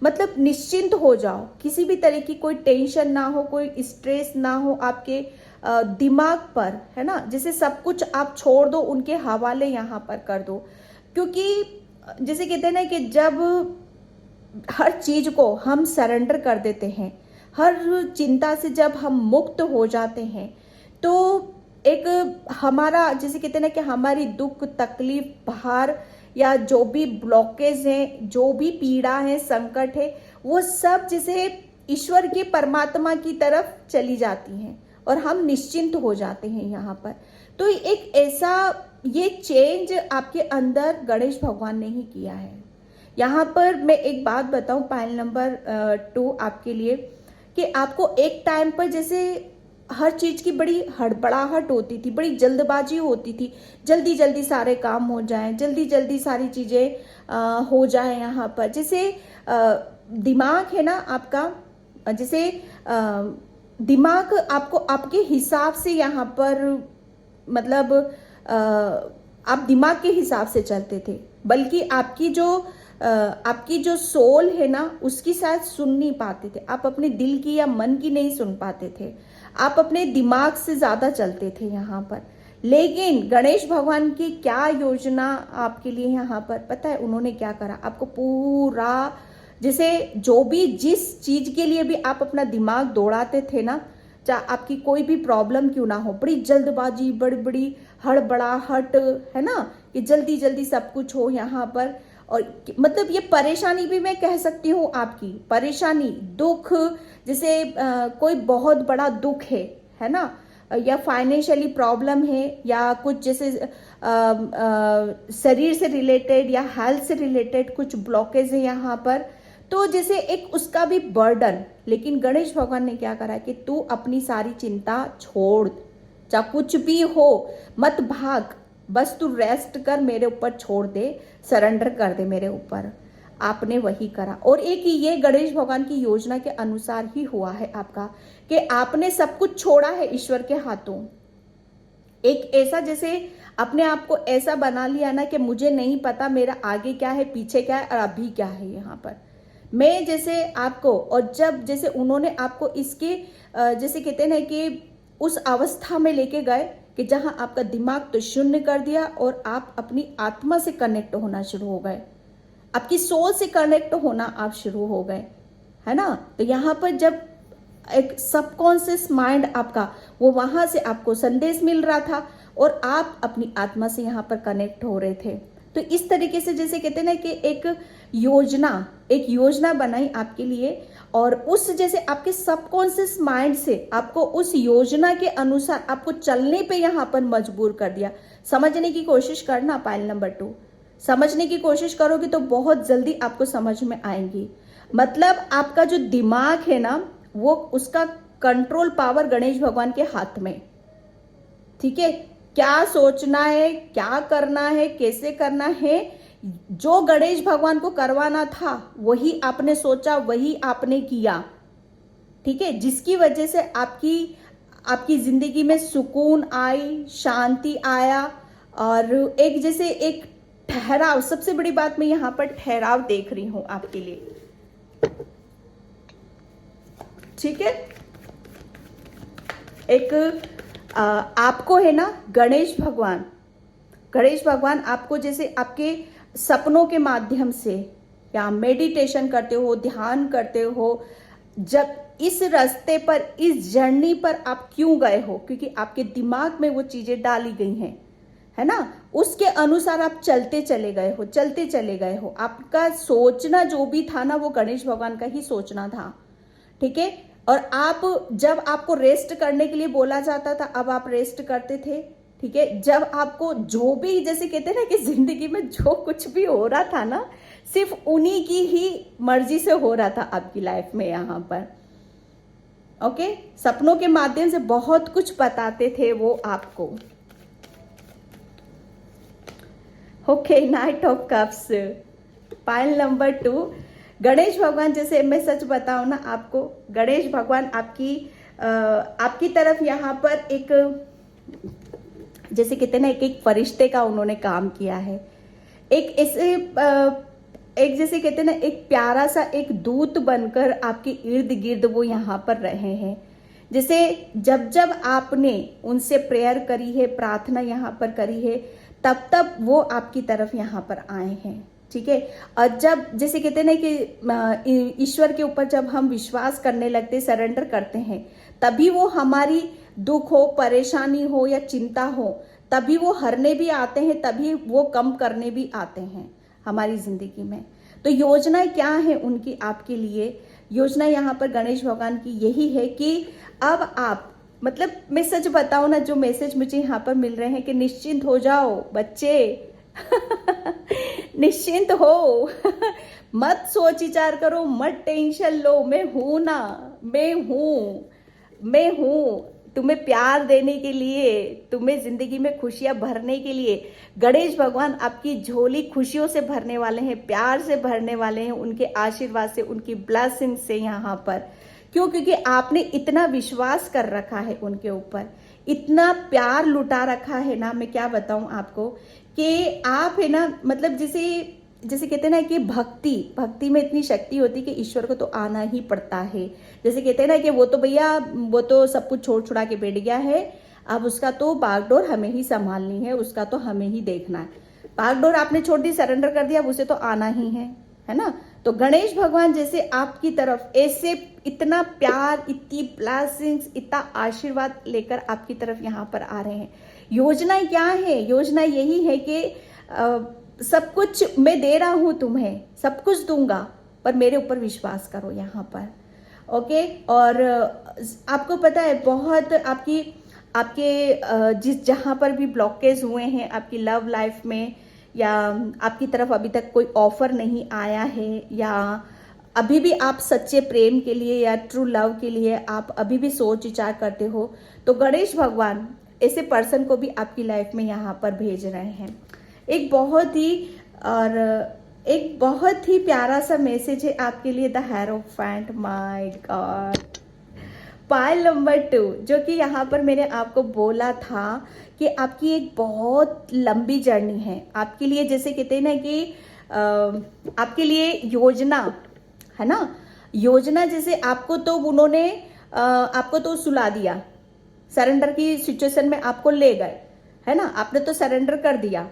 Speaker 1: मतलब निश्चिंत हो जाओ, किसी भी तरह की कोई टेंशन ना हो, कोई स्ट्रेस ना हो आपके दिमाग पर, है ना। जैसे सब कुछ आप छोड़ दो, उनके हवाले यहाँ पर कर दो। क्योंकि जैसे कहते हैं ना कि जब हर चीज को हम सरेंडर कर देते हैं, हर चिंता से जब हम मुक्त हो जाते हैं, तो एक हमारा जैसे कहते हैं ना कि हमारी दुख, तकलीफ, भार या जो भी ब्लॉकेज हैं, जो भी पीड़ा है, संकट है, वो सब जैसे ईश्वर के परमात्मा की तरफ चली जाती हैं और हम निश्चिंत हो जाते हैं यहाँ पर। तो एक ऐसा ये चेंज आपके अंदर गणेश भगवान ने ही किया है। यहाँ पर मैं एक बात बताऊं, पायल नंबर 2 आपके लिए, कि आपको एक टाइम पर जैसे हर चीज की बड़ी हड़बड़ाहट होती थी, बड़ी जल्दबाजी होती थी, जल्दी जल्दी सारे काम हो जाएं, जल्दी जल्दी सारी चीजें हो जाएं। यहाँ पर जैसे दिमाग है ना आपका, जैसे दिमाग आपको आपके हिसाब से यहाँ पर मतलब आप दिमाग के हिसाब से चलते थे, बल्कि आपकी जो सोल है ना उसकी शायद सुन नहीं पाते थे। आप अपने दिल की या मन की नहीं सुन पाते थे, आप अपने दिमाग से ज्यादा चलते थे यहाँ पर। लेकिन गणेश भगवान की क्या योजना आपके लिए यहाँ पर पता है, उन्होंने क्या करा, आपको पूरा जैसे जो भी जिस चीज के लिए भी आप अपना दिमाग दौड़ाते थे ना, चाहे आपकी कोई भी प्रॉब्लम क्यों ना हो, बड़ी जल्दबाजी, बड़ी बड़ी हड़बड़ाहट, है ना, कि जल्दी जल्दी सब कुछ हो यहाँ पर। और मतलब ये परेशानी भी मैं कह सकती हूँ, आपकी परेशानी, दुख, जैसे कोई बहुत बड़ा दुख है ना, या फाइनेंशियली प्रॉब्लम है, या कुछ जैसे शरीर से रिलेटेड या हेल्थ से रिलेटेड कुछ ब्लॉकेज है यहाँ पर, तो जैसे एक उसका भी बर्डन। लेकिन गणेश भगवान ने क्या करा कि तू अपनी सारी चिंता छोड़, चाहे कुछ भी हो मत भाग, बस तू रेस्ट कर, मेरे ऊपर छोड़ दे, सरेंडर कर दे मेरे ऊपर। आपने वही करा, और एक ये गणेश भगवान की योजना के अनुसार ही हुआ है आपका, कि आपने सब कुछ छोड़ा है ईश्वर के हाथों। एक ऐसा जैसे अपने आप को ऐसा बना लिया ना कि मुझे नहीं पता मेरा आगे क्या है, पीछे क्या है और अभी क्या है यहाँ पर। मैं जैसे आपको, और जब जैसे उन्होंने आपको इसके जैसे कहते हैं ना कि उस अवस्था में लेके गए कि जहां आपका दिमाग तो शून्य कर दिया और आप अपनी आत्मा से कनेक्ट होना शुरू हो गए, आपकी सोल से कनेक्ट होना आप शुरू हो गए, है ना। तो यहाँ पर जब एक सबकॉन्शियस माइंड आपका, वो वहां से आपको संदेश मिल रहा था और आप अपनी आत्मा से यहाँ पर कनेक्ट हो रहे थे। तो इस तरीके से जैसे कहते हैं ना कि एक योजना बनाई आपके लिए, और उस जैसे आपके सबकॉन्शियस माइंड से आपको उस योजना के अनुसार आपको चलने पे यहाँ पर मजबूर कर दिया। समझने की कोशिश करना पायल नंबर 2, समझने की कोशिश करोगे तो बहुत जल्दी आपको समझ में आएंगी। मतलब आपका जो दिमाग है ना, वो उसका कंट्रोल पावर गणेश भगवान के हाथ में, ठीक है। क्या सोचना है, क्या करना है, कैसे करना है, जो गणेश भगवान को करवाना था वही आपने सोचा, वही आपने किया, ठीक है, जिसकी वजह से आपकी जिंदगी में सुकून आई, शांति आया, और एक जैसे एक ठहराव, सबसे बड़ी बात मैं यहाँ पर ठहराव देख रही हूं आपके लिए। ठीक है, एक आपको है ना गणेश भगवान आपको जैसे आपके सपनों के माध्यम से, या मेडिटेशन करते हो, ध्यान करते हो, जब इस रास्ते पर, इस जर्नी पर आप क्यों गए हो, क्योंकि आपके दिमाग में वो चीजें डाली गई हैं, है ना, उसके अनुसार आप चलते चले गए हो। आपका सोचना जो भी था ना, वो गणेश भगवान का ही सोचना था। ठीक है, और आप जब आपको रेस्ट करने के लिए बोला जाता था, अब आप रेस्ट करते थे। ठीक है, जब आपको जो भी, जैसे कहते हैं ना कि जिंदगी में जो कुछ भी हो रहा था ना, सिर्फ उन्हीं की ही मर्जी से हो रहा था आपकी लाइफ में यहाँ पर। ओके, सपनों के माध्यम से बहुत कुछ बताते थे वो आपको। Okay, night of cups, pile number 2, Ganesh भगवान, जैसे मैं सच बताऊं ना आपको, गणेश भगवान आपकी तरफ यहाँ पर एक, जैसे कहते हैं ना, एक फरिश्ते का उन्होंने काम किया है। एक ऐसे एक जैसे कहते हैं ना, एक प्यारा सा एक दूत बनकर आपके इर्द गिर्द वो यहाँ पर रहे हैं। जैसे जब जब आपने उनसे प्रेयर करी है, प्रार्थना यहाँ पर करी है, तब तब वो आपकी तरफ यहाँ पर आए हैं। ठीक है, और जब जैसे कहते हैं ना कि ईश्वर के ऊपर जब हम विश्वास करने लगते, सरेंडर करते हैं, तभी वो हमारी दुख हो, परेशानी हो या चिंता हो, तभी वो हरने भी आते हैं, तभी वो कम करने भी आते हैं हमारी जिंदगी में। तो योजना क्या है उनकी आपके लिए? योजना यहाँ पर गणेश भगवान की यही है कि अब आप, मतलब मैं सच बताऊं ना, जो मैसेज मुझे यहाँ पर मिल रहे हैं कि निश्चिंत हो जाओ बच्चे निश्चिंत हो मत सोच विचार करो, मत टेंशन लो, मैं हूं ना, मैं हूं तुम्हें प्यार देने के लिए, तुम्हें जिंदगी में खुशियां भरने के लिए। गणेश भगवान आपकी झोली खुशियों से भरने वाले हैं, प्यार से भरने वाले हैं, उनके आशीर्वाद से, उनकी ब्लेसिंग से यहाँ पर। क्यों? क्योंकि आपने इतना विश्वास कर रखा है उनके ऊपर, इतना प्यार लुटा रखा है ना, मैं क्या बताऊं आपको, कि आप है ना, मतलब जैसे कहते हैं ना कि भक्ति में इतनी शक्ति होती है कि ईश्वर को तो आना ही पड़ता है। जैसे कहते हैं ना कि वो तो भैया, वो तो सब कुछ छोड़ छुड़ा के बैठ गया है, अब उसका तो बागडोर हमें ही संभालनी है, उसका तो हमें ही देखना है। बागडोर आपने छोड़ दी, सरेंडर कर दिया, अब उसे तो आना ही है ना। तो गणेश भगवान जैसे आपकी तरफ ऐसे इतना प्यार, इतनी ब्लेसिंग्स, इतना आशीर्वाद लेकर आपकी तरफ यहाँ पर आ रहे हैं। योजना क्या है? योजना यही है कि सब कुछ मैं दे रहा हूं तुम्हें, सब कुछ दूंगा, पर मेरे ऊपर विश्वास करो यहाँ पर। ओके, और आपको पता है बहुत आपके जिस जहाँ पर भी ब्लॉकेज हुए हैं आपकी लव लाइफ में, या आपकी तरफ अभी तक कोई ऑफर नहीं आया है, या अभी भी आप सच्चे प्रेम के लिए या ट्रू लव के लिए आप अभी भी सोच विचार करते हो, तो गणेश भगवान ऐसे पर्सन को भी आपकी लाइफ में यहाँ पर भेज रहे हैं। एक बहुत ही प्यारा सा मैसेज है आपके लिए, the hierophant. My God, pile number 2, जो कि यहाँ पर मैंने आपको बोला था कि आपकी एक बहुत लंबी जर्नी है आपके लिए। जैसे कहते हैं ना कि आपके लिए योजना है ना, योजना जैसे आपको तो उन्होंने आपको तो सुला दिया, सरेंडर की सिचुएशन में आपको ले गए, है ना, आपने तो सरेंडर कर दिया,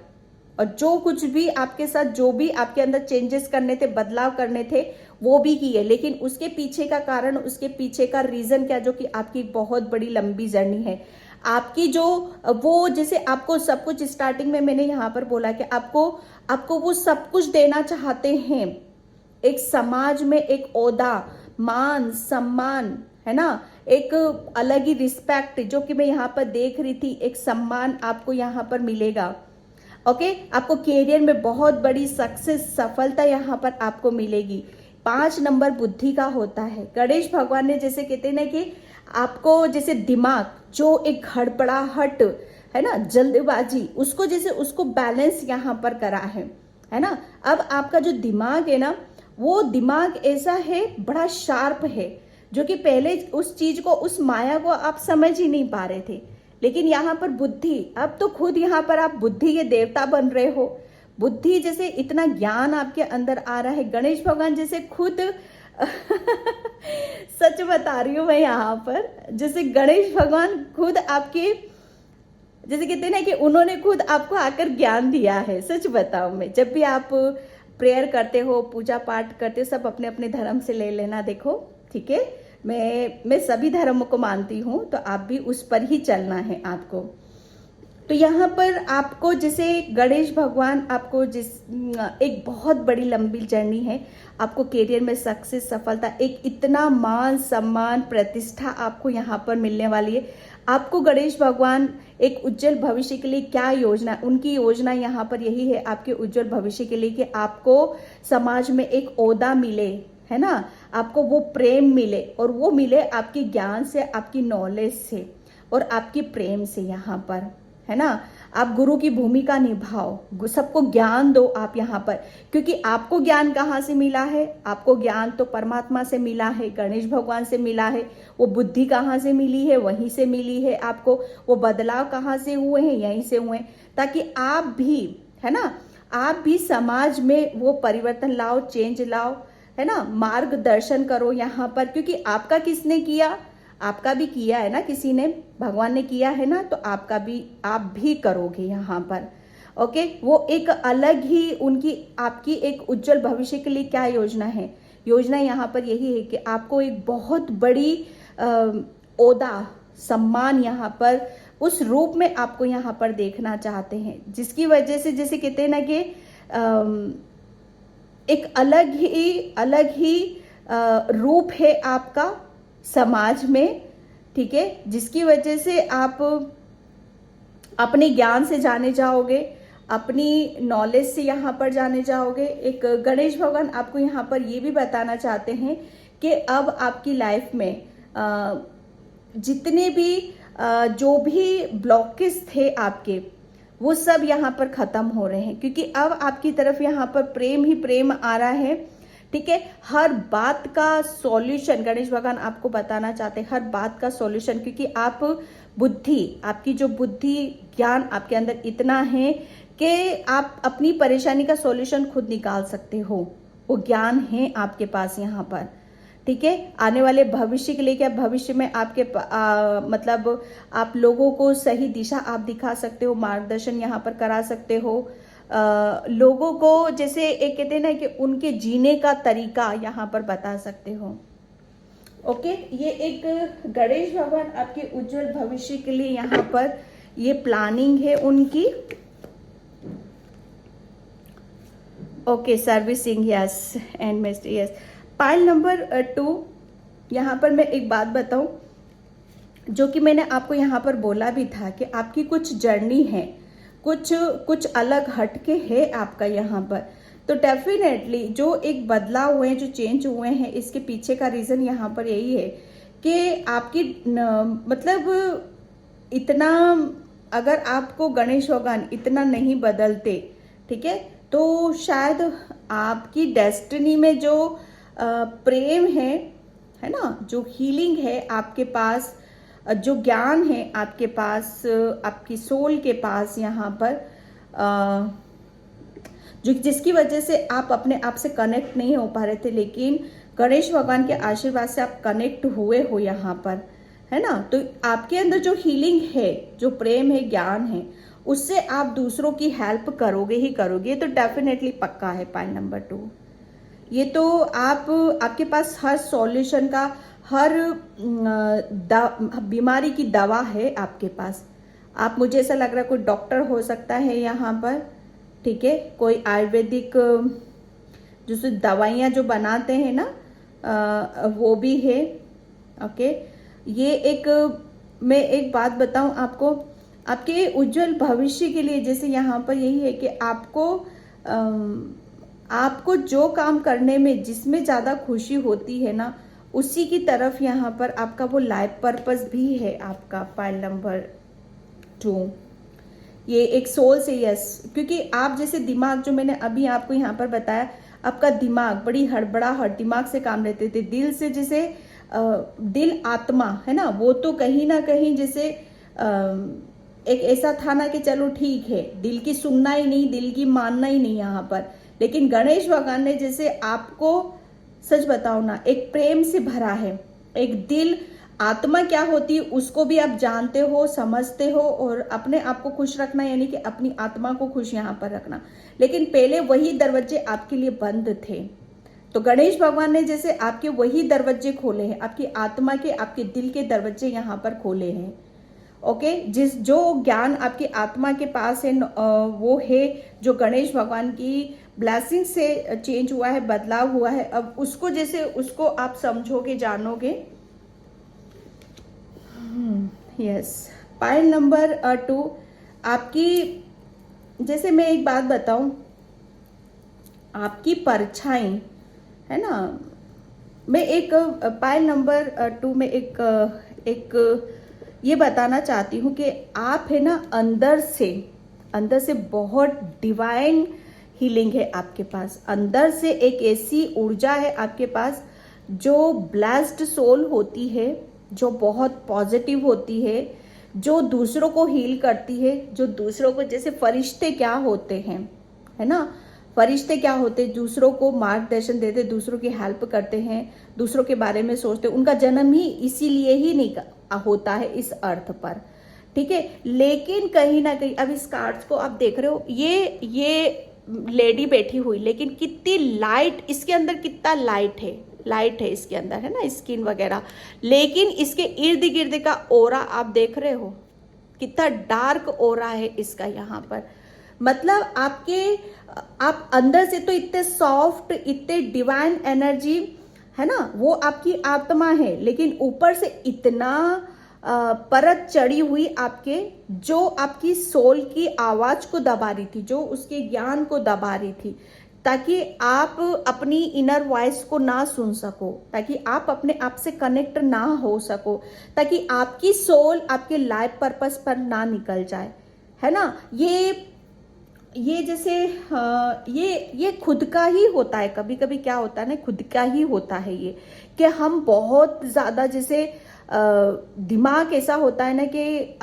Speaker 1: और जो कुछ भी आपके साथ, जो भी आपके अंदर चेंजेस करने थे, बदलाव करने थे, वो भी किए। लेकिन उसके पीछे का कारण, उसके पीछे का रीजन क्या, जो कि आपकी बहुत बड़ी लंबी जर्नी है आपकी, जो वो जैसे आपको सब कुछ स्टार्टिंग में मैंने यहाँ पर बोला कि आपको वो सब कुछ देना चाहते हैं। एक समाज में एक ओहदा, मान सम्मान, है ना, एक अलग ही रिस्पेक्ट जो कि मैं यहाँ पर देख रही थी, एक सम्मान आपको यहाँ पर मिलेगा। ओके, आपको कैरियर में बहुत बड़ी सक्सेस, सफलता यहाँ पर आपको मिलेगी। 5 नंबर बुद्धि का होता है। गणेश भगवान ने जैसे कहते हैं ना कि आपको जैसे दिमाग जो एक हड़बड़ाहट है ना, जल्दबाजी, उसको जैसे उसको बैलेंस यहाँ पर करा है ना। अब आपका जो दिमाग है ना, वो दिमाग ऐसा है, बड़ा शार्प है, जो कि पहले उस चीज को, उस माया को आप समझ ही नहीं पा रहे थे। लेकिन यहाँ पर बुद्धि, अब तो खुद यहाँ पर आप बुद्धि के देवता बन रहे हो। बुद्धि जैसे इतना ज्ञान आपके अंदर आ रहा है, गणेश भगवान जैसे खुद सच बता रही हूँ मैं यहाँ पर, जैसे गणेश भगवान खुद आपके, जैसे कहते हैं ना कि उन्होंने खुद आपको आकर ज्ञान दिया है। सच बताऊं मैं, जब भी आप प्रेयर करते हो, पूजा पाठ करते हो, सब अपने अपने धर्म से ले लेना। देखो ठीक है, मैं सभी धर्मों को मानती हूँ, तो आप भी उस पर ही चलना है आपको। तो यहाँ पर आपको जैसे गणेश भगवान आपको एक बहुत बड़ी लंबी जर्नी है, आपको करियर में सक्सेस, सफलता, एक इतना मान सम्मान प्रतिष्ठा आपको यहाँ पर मिलने वाली है। आपको गणेश भगवान एक उज्जवल भविष्य के लिए क्या योजना, उनकी योजना यहाँ पर यही है आपके उज्जवल भविष्य के लिए, कि आपको समाज में एक ओहदा मिले, है ना, आपको वो प्रेम मिले, और वो मिले आपके ज्ञान से, आपकी नॉलेज से और आपकी प्रेम से यहाँ पर, है ना। आप गुरु की भूमिका निभाओ, सबको ज्ञान दो आप यहाँ पर, क्योंकि आपको ज्ञान कहाँ से मिला है? आपको ज्ञान तो परमात्मा से मिला है, गणेश भगवान से मिला है। वो बुद्धि कहाँ से मिली है? वहीं से मिली है आपको। वो बदलाव कहाँ से हुए हैं? यहीं से हुए हैं, ताकि आप भी, है ना, आप भी समाज में वो परिवर्तन लाओ, चेंज लाओ, है ना, मार्गदर्शन करो यहाँ पर। क्योंकि आपका किसने किया? आपका भी किया है ना, किसी ने, भगवान ने किया है ना, तो आपका भी, आप भी करोगे यहाँ पर। ओके, वो एक अलग ही उनकी, आपकी एक उज्जवल भविष्य के लिए क्या योजना है? योजना यहाँ पर यही है कि आपको एक बहुत बड़ी ओहदा, सम्मान यहाँ पर उस रूप में आपको यहाँ पर देखना चाहते हैं, जिसकी वजह से, जैसे कहते हैं ना कि एक अलग ही रूप है आपका समाज में, ठीक है, जिसकी वजह से आप अपने ज्ञान से जाने जाओगे, अपनी नॉलेज से यहाँ पर जाने जाओगे। एक गणेश भगवान आपको यहाँ पर ये भी बताना चाहते हैं कि अब आपकी लाइफ में जितने भी जो भी ब्लॉकेज थे आपके, वो सब यहाँ पर खत्म हो रहे हैं, क्योंकि अब आपकी तरफ यहाँ पर प्रेम ही प्रेम आ रहा है, ठीक है। हर बात का सॉल्यूशन गणेश भगवान आपको बताना चाहते हैं, हर बात का सॉल्यूशन, क्योंकि आप बुद्धि, आपकी जो बुद्धि ज्ञान आपके अंदर इतना है कि आप अपनी परेशानी का सॉल्यूशन खुद निकाल सकते हो। वो ज्ञान है आपके पास यहाँ पर, ठीक है। आने वाले भविष्य के लिए क्या, भविष्य में आपके मतलब आप लोगों को सही दिशा आप दिखा सकते हो, मार्गदर्शन यहाँ पर करा सकते हो। लोगों को जैसे एक कहते हैं ना कि उनके जीने का तरीका यहाँ पर बता सकते हो। ओके, ये एक गणेश भगवान आपके उज्जवल भविष्य के लिए यहाँ पर ये प्लानिंग है उनकी। Okay, servicing, yes, and mister, yes. Pile number 2, यहाँ पर मैं एक बात बताऊं, जो कि मैंने आपको यहाँ पर बोला भी था कि आपकी कुछ जर्नी है, कुछ अलग हटके है आपका यहाँ पर। तो डेफिनेटली जो एक बदलाव हुए हैं, जो चेंज हुए हैं, इसके पीछे का रीज़न यहाँ पर यही है कि आपकी मतलब इतना, अगर आपको गणेश भगवान इतना नहीं बदलते, ठीक है, तो शायद आपकी डेस्टिनी में जो प्रेम है ना, जो हीलिंग है आपके पास, जो ज्ञान है आपके पास, आपकी सोल के पास यहाँ पर, जो जिसकी वजह से आप अपने आप से कनेक्ट नहीं हो पा रहे थे, लेकिन गणेश भगवान के आशीर्वाद से आप कनेक्ट हुए हो यहाँ पर, है ना। तो आपके अंदर जो हीलिंग है, जो प्रेम है, ज्ञान है, उससे आप दूसरों की हेल्प करोगे ही करोगे, तो डेफिनेटली पक्का है। पॉइंट नंबर 2, ये तो आपके पास हर सॉल्यूशन का, हर बीमारी की दवा है आपके पास। आप, मुझे ऐसा लग रहा है कोई डॉक्टर हो सकता है यहाँ पर, ठीक है, कोई आयुर्वेदिक जो दवाइयाँ जो बनाते हैं ना, वो भी है। ओके, ये एक, मैं एक बात बताऊं आपको, आपके उज्जवल भविष्य के लिए जैसे यहाँ पर यही है कि आपको जो काम करने में, जिसमें ज़्यादा खुशी होती है ना, उसी की तरफ यहाँ पर आपका वो लाइफ पर्पस भी है आपका। पाइल नंबर 2, ये एक सोल से, यस, क्योंकि आप जैसे दिमाग, जो मैंने अभी आपको यहाँ पर बताया, आपका दिमाग बड़ी हड़बड़ाहट दिमाग से काम लेते थे, दिल से जैसे दिल आत्मा है ना, वो तो कहीं ना कहीं जैसे एक ऐसा था ना कि चलो ठीक है, दिल की सुनना ही नहीं, दिल की मानना ही नहीं यहाँ पर। लेकिन गणेश भगवान ने जैसे आपको, सच बताओ ना, एक प्रेम से भरा है। एक दिल आत्मा क्या होती है उसको भी आप जानते हो, समझते हो, और अपने आप को खुश रखना यानी कि अपनी आत्मा को खुश यहाँ पर रखना। लेकिन पहले वही दरवाजे आपके लिए बंद थे, तो गणेश भगवान ने जैसे आपके वही दरवाजे खोले हैं, आपकी आत्मा के, आपके दिल के दरवाजे यहाँ पर खोले हैं। ओके, जो ज्ञान आपकी आत्मा के पास है वो है जो गणेश भगवान की ब्लेसिंग से चेंज हुआ है, बदलाव हुआ है। अब उसको जैसे उसको आप समझोगे, जानोगे। यस, पॉइंट नंबर 2, आपकी, जैसे मैं एक बात बताऊं, आपकी परछाई है ना, मैं एक पॉइंट नंबर 2 में एक ये बताना चाहती हूँ कि आप है ना अंदर से बहुत डिवाइन हीलिंग है आपके पास। अंदर से एक ऐसी ऊर्जा है आपके पास जो ब्लेस्ड सोल होती है, जो बहुत पॉजिटिव होती है, जो दूसरों को हील करती है, जो दूसरों को, जैसे फरिश्ते क्या होते हैं, है ना, फरिश्ते क्या होते हैं, दूसरों को मार्गदर्शन देते, दूसरों की हेल्प करते हैं, दूसरों के बारे में सोचते। उनका जन्म ही इसीलिए ही नहीं होता है इस अर्थ पर, ठीक है। लेकिन कहीं ना कहीं, अब इस कार्ड्स को आप देख रहे हो, ये लेडी बैठी हुई, लेकिन कितनी लाइट इसके अंदर, कितना लाइट है इसके अंदर, है ना, स्किन वगैरह। लेकिन इसके इर्द गिर्द का ओरा आप देख रहे हो, कितना डार्क ओरा है इसका यहाँ पर। मतलब आप अंदर से तो इतने सॉफ्ट, इतने डिवाइन एनर्जी है ना, वो आपकी आत्मा है, लेकिन ऊपर से इतना परत चढ़ी हुई आपके, जो आपकी सोल की आवाज को दबा रही थी, जो उसके ज्ञान को दबा रही थी, ताकि आप अपनी इनर वॉइस को ना सुन सको, ताकि आप अपने आप से कनेक्ट ना हो सको, ताकि आपकी सोल आपके लाइफ पर्पस पर ना निकल जाए, है ना। ये जैसे ये खुद का ही होता है। कभी कभी क्या होता है ना, खुद का ही होता है ये, कि हम बहुत ज्यादा जैसे दिमाग ऐसा होता है ना कि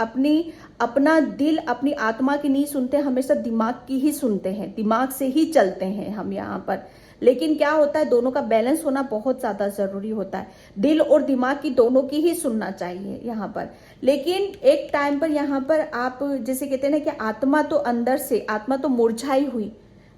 Speaker 1: अपना दिल, अपनी आत्मा की नहीं सुनते, हमेशा दिमाग की ही सुनते हैं, दिमाग से ही चलते हैं हम यहाँ पर। लेकिन क्या होता है, दोनों का बैलेंस होना बहुत ज्यादा जरूरी होता है। दिल और दिमाग की दोनों की ही सुनना चाहिए यहाँ पर। लेकिन एक टाइम पर यहाँ पर आप जैसे कहते हैं ना कि आत्मा तो अंदर से, आत्मा तो मुरझाई हुई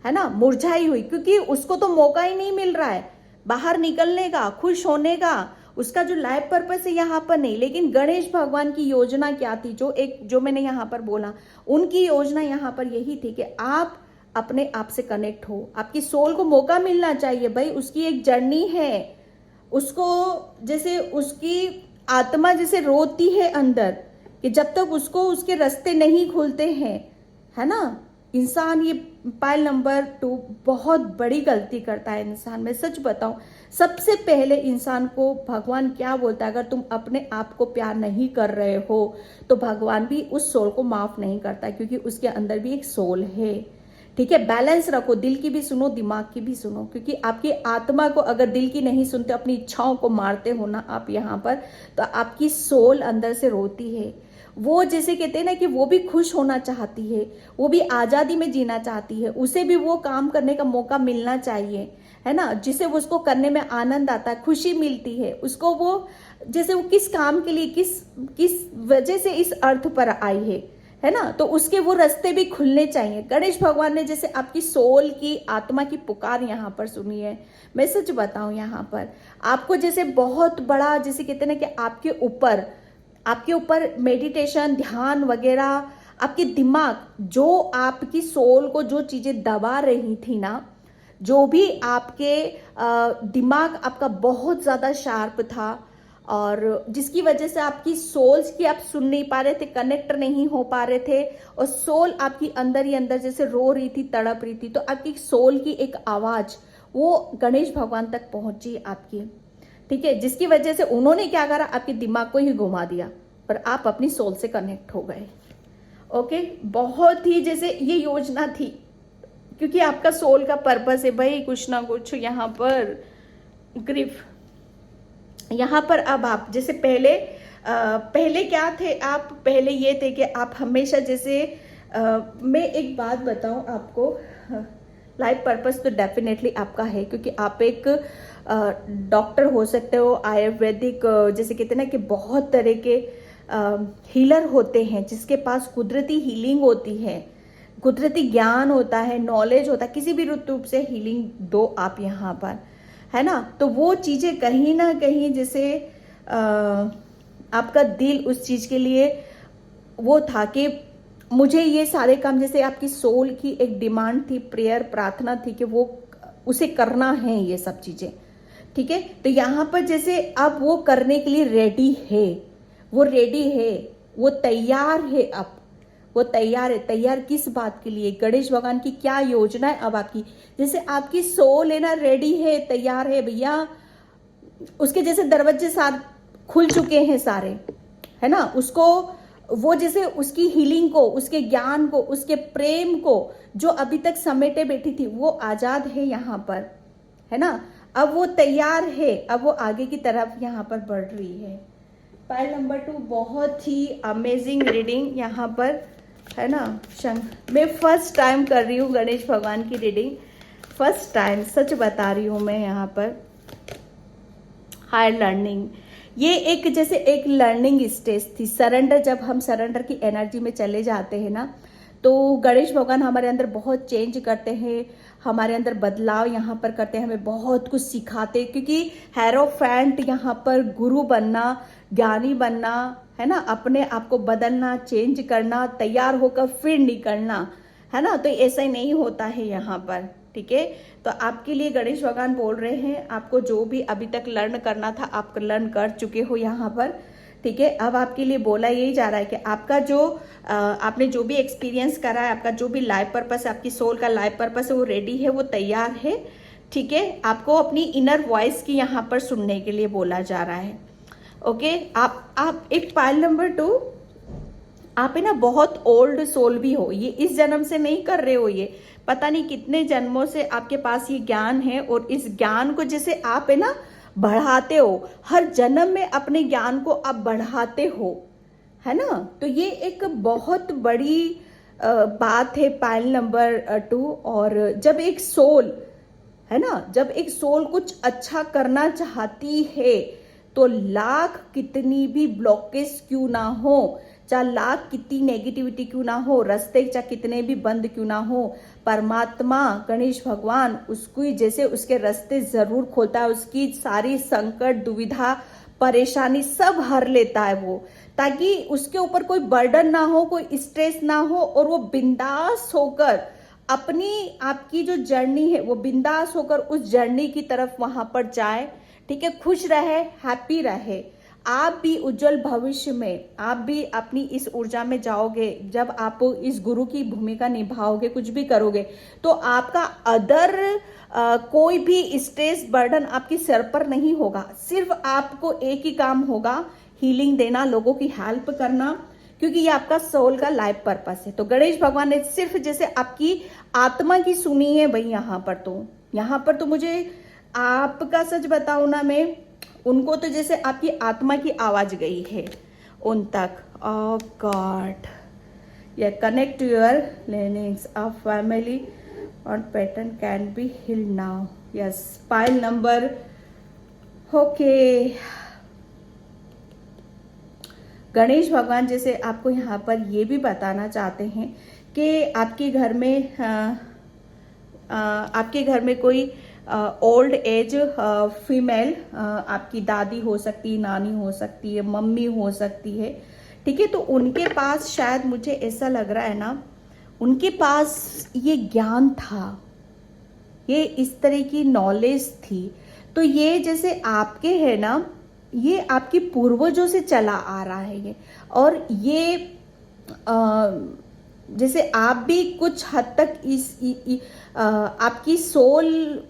Speaker 1: है ना, मुरझाई हुई, क्योंकि उसको तो मौका ही नहीं मिल रहा है बाहर निकलने का, खुश होने का, उसका जो लाइफ पर्पस है यहाँ पर नहीं। लेकिन गणेश भगवान की योजना क्या थी, जो मैंने यहाँ पर बोला, उनकी योजना यहाँ पर यही थी कि आप अपने आप से कनेक्ट हो, आपकी सोल को मौका मिलना चाहिए भाई, उसकी एक जर्नी है, उसको जैसे उसकी आत्मा जैसे रोती है अंदर, कि जब तक उसको उसके रास्ते नहीं खुलते हैं, है ना। इंसान, ये पाइल नंबर 2 बहुत बड़ी गलती करता है इंसान। मैं सच बताऊं, सबसे पहले इंसान को भगवान क्या बोलता है, अगर तुम अपने आप को प्यार नहीं कर रहे हो तो भगवान भी उस सोल को माफ नहीं करता, क्योंकि उसके अंदर भी एक सोल है, ठीक है। बैलेंस रखो, दिल की भी सुनो, दिमाग की भी सुनो, क्योंकि आपकी आत्मा को अगर दिल की नहीं सुनते, अपनी इच्छाओं को मारते हो ना आप यहाँ पर, तो आपकी सोल अंदर से रोती है। वो जैसे कहते हैं ना कि वो भी खुश होना चाहती है, वो भी आजादी में जीना चाहती है, उसे भी वो काम करने का मौका मिलना चाहिए, है ना, जिसे वो उसको करने में आनंद आता है, खुशी मिलती है उसको। वो जैसे वो किस काम के लिए, किस वजह से इस अर्थ पर आई है ना, तो उसके वो रास्ते भी खुलने चाहिए। गणेश भगवान ने जैसे आपकी सोल की, आत्मा की पुकार यहाँ पर सुनी है। मैं सच बताऊं, यहाँ पर आपको जैसे बहुत बड़ा, जैसे कहते हैं ना कि आपके ऊपर मेडिटेशन, ध्यान वगैरह, आपके दिमाग, जो आपकी सोल को जो चीजें दबा रही थी ना, जो भी आपके दिमाग आपका बहुत ज्यादा शार्प था, और जिसकी वजह से आपकी सोल्स की आप सुन नहीं पा रहे थे, कनेक्ट नहीं हो पा रहे थे, और सोल आपकी अंदर ही अंदर जैसे रो रही थी, तड़प रही थी, तो आपकी सोल की एक आवाज वो गणेश भगवान तक पहुंची आपकी, ठीक है, जिसकी वजह से उन्होंने क्या करा, आपके दिमाग को ही घुमा दिया, पर आप अपनी सोल से कनेक्ट हो गए। ओके, बहुत ही जैसे ये योजना थी, क्योंकि आपका सोल का पर्पस है भाई कुछ ना कुछ यहाँ पर ग्रीफ, यहाँ पर अब आप जैसे पहले क्या थे आप, पहले ये थे कि आप हमेशा जैसे मैं एक बात बताऊं आपको, लाइफ पर्पस तो डेफिनेटली आपका है, क्योंकि आप एक डॉक्टर हो सकते हो, आयुर्वेदिक जैसे कहते हैं ना कि बहुत तरह के हीलर होते हैं जिसके पास कुदरती हीलिंग होती है, कुदरती ज्ञान होता है, नॉलेज होता है, किसी भी रूप से हीलिंग दो आप यहाँ पर, है ना। तो वो चीज़ें कहीं ना कहीं जैसे आपका दिल उस चीज़ के लिए वो था कि मुझे ये सारे काम, जैसे आपकी सोल की एक डिमांड थी, प्रेयर प्रार्थना थी कि वो उसे करना है ये सब चीज़ें, ठीक है। तो यहाँ पर जैसे अब वो करने के लिए रेडी है, वो रेडी है, वो तैयार है, अब वो तैयार है। तैयार किस बात के लिए? गणेश भगवान की क्या योजना है अब आपकी, जैसे आपकी सोल है ना रेडी है, तैयार है भैया, उसके जैसे दरवाजे सारे खुल चुके हैं सारे, है ना। उसको वो जैसे उसकी हीलिंग को, उसके ज्ञान को, उसके प्रेम को जो अभी तक समेटे बैठी थी, वो आजाद है यहाँ पर, है ना। अब वो तैयार है, अब वो आगे की तरफ यहाँ पर बढ़ रही है। पाइल नंबर 2 बहुत ही अमेजिंग रीडिंग यहाँ पर, है ना। मैं फर्स्ट टाइम कर रही हूँ गणेश भगवान की रीडिंग, फर्स्ट टाइम सच बता रही हूँ मैं यहाँ पर। हायर लर्निंग, ये एक जैसे एक लर्निंग स्टेज थी, सरेंडर, जब हम सरेंडर की एनर्जी में चले जाते हैं ना, तो गणेश भगवान हमारे अंदर बहुत चेंज करते हैं, हमारे अंदर बदलाव यहाँ पर करते हैं, हमें बहुत कुछ सिखाते हैं, क्योंकि हेरोफेंट यहाँ पर गुरु बनना, ज्ञानी बनना, है ना, अपने आप को बदलना, चेंज करना, तैयार होकर फिर निकलना, है ना। तो ऐसा ही नहीं होता है यहाँ पर, ठीक है। तो आपके लिए गणेश भगवान बोल रहे हैं, आपको जो भी अभी तक लर्न करना था आप लर्न कर चुके हो यहाँ पर, ठीक है। अब आपके लिए बोला यही जा रहा है कि आपका जो आपने जो भी एक्सपीरियंस करा है, आपका जो भी लाइफ पर्पस, आपकी सोल का लाइफ पर्पस है, वो रेडी है, वो तैयार है, ठीक है। आपको अपनी इनर वॉइस की यहाँ पर सुनने के लिए बोला जा रहा है, ओके। आप एक पाइल नंबर 2, आप है ना बहुत ओल्ड सोल भी हो, ये इस जन्म से नहीं कर रहे हो, ये पता नहीं कितने जन्मों से आपके पास ये ज्ञान है, और इस ज्ञान को जैसे आप है ना बढ़ाते हो, हर जन्म में अपने ज्ञान को आप बढ़ाते हो, है ना। तो ये एक बहुत बड़ी बात है पाइल नंबर 2। और जब एक सोल, है ना, जब एक सोल कुछ अच्छा करना चाहती है, तो लाख कितनी भी ब्लॉकेज क्यों ना हो, चाहे लाख कितनी नेगेटिविटी क्यों ना हो, रास्ते चाहे कितने भी बंद क्यों ना हो, परमात्मा गणेश भगवान उसको जैसे उसके रास्ते जरूर खोलता है, उसकी सारी संकट, दुविधा, परेशानी सब हर लेता है वो, ताकि उसके ऊपर कोई बर्डन ना हो, कोई स्ट्रेस ना हो, और वो बिंदास होकर अपनी आपकी जो जर्नी है वो बिंदास होकर उस जर्नी की तरफ वहां पर जाए, ठीक है। खुश रहे, हैप्पी रहे, आप भी उज्जवल भविष्य में आप भी अपनी इस ऊर्जा में जाओगे, जब आप इस गुरु की भूमिका निभाओगे, कुछ भी करोगे, तो आपका अदर कोई भी स्ट्रेस बर्डन आपके सर पर नहीं होगा, सिर्फ आपको एक ही काम होगा, हीलिंग देना, लोगों की हेल्प करना, क्योंकि ये आपका सोल का लाइफ पर्पस है। तो गणेश भगवान ने सिर्फ जैसे आपकी आत्मा की सुनी है भाई, यहाँ पर तो मुझे आपका सच बताऊं ना, मैं उनको तो जैसे आपकी आत्मा की आवाज गई है उन तक। ओह गॉड, या connect to your lineage of family और pattern can be healed now. Yes, pile number, okay. Ganesh भगवान जैसे आपको यहाँ पर ये भी बताना चाहते हैं कि आपके घर में कोई ओल्ड एज फीमेल, आपकी दादी हो सकती है, नानी हो सकती है, मम्मी हो सकती है, ठीक है। तो उनके पास शायद मुझे ऐसा लग रहा है ना, उनके पास ये ज्ञान था, ये इस तरह की नॉलेज थी। तो ये जैसे आपके है ना, ये आपकी पूर्वजों से चला आ रहा है ये, और ये जैसे आप भी कुछ हद तक आपकी सोल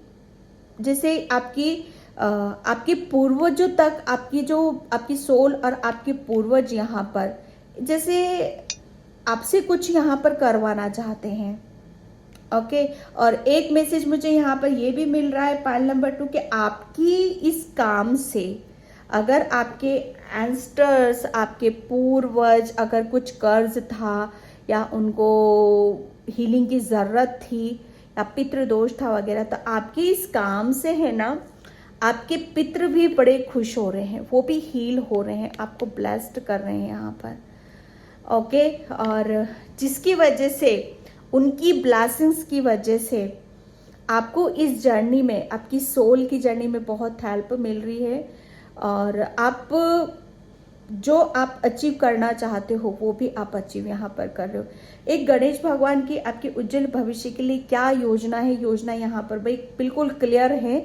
Speaker 1: जैसे आपके पूर्वजों तक, आपकी सोल और आपके पूर्वज यहाँ पर जैसे आपसे कुछ यहाँ पर करवाना चाहते हैं, ओके। और एक मैसेज मुझे यहाँ पर ये भी मिल रहा है पाइल नंबर 2 कि आपकी इस काम से अगर आपके एंसेस्टर्स, आपके पूर्वज अगर कुछ कर्ज था या उनको हीलिंग की ज़रूरत थी या पितृ दोष था वगैरह, तो आपके इस काम से है ना, आपके पितृ भी बड़े खुश हो रहे हैं, वो भी हील हो रहे हैं, आपको ब्लेस्ड कर रहे हैं यहाँ पर। ओके, और जिसकी वजह से, उनकी ब्लेसिंग्स की वजह से आपको इस जर्नी में, आपकी सोल की जर्नी में बहुत हेल्प मिल रही है, और आप जो आप अचीव करना चाहते हो वो भी आप अचीव यहाँ पर कर रहे हो। एक गणेश भगवान की आपके उज्जवल भविष्य के लिए क्या योजना है, योजना यहाँ पर भाई बिल्कुल क्लियर है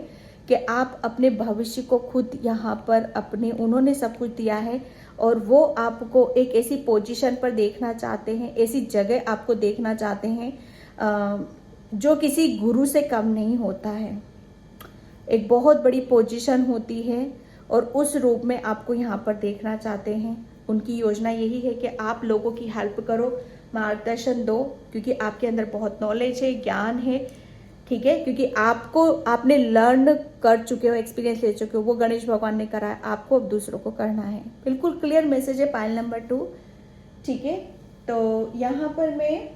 Speaker 1: कि आप अपने भविष्य को खुद यहाँ पर अपने, उन्होंने सब कुछ दिया है और वो आपको एक ऐसी पोजीशन पर देखना चाहते हैं, ऐसी जगह आपको देखना चाहते हैं जो किसी गुरु से कम नहीं होता है। एक बहुत बड़ी पोजीशन होती है और उस रूप में आपको यहाँ पर देखना चाहते हैं। उनकी योजना यही है कि आप लोगों की हेल्प करो, मार्गदर्शन दो, क्योंकि आपके अंदर बहुत नॉलेज है, ज्ञान है, ठीक है, क्योंकि आपने लर्न कर चुके हो, एक्सपीरियंस ले चुके हो, वो गणेश भगवान ने करा है, आपको अब दूसरों को करना है। बिल्कुल क्लियर मैसेज है पाइल नंबर 2, ठीक है। तो यहाँ पर मैं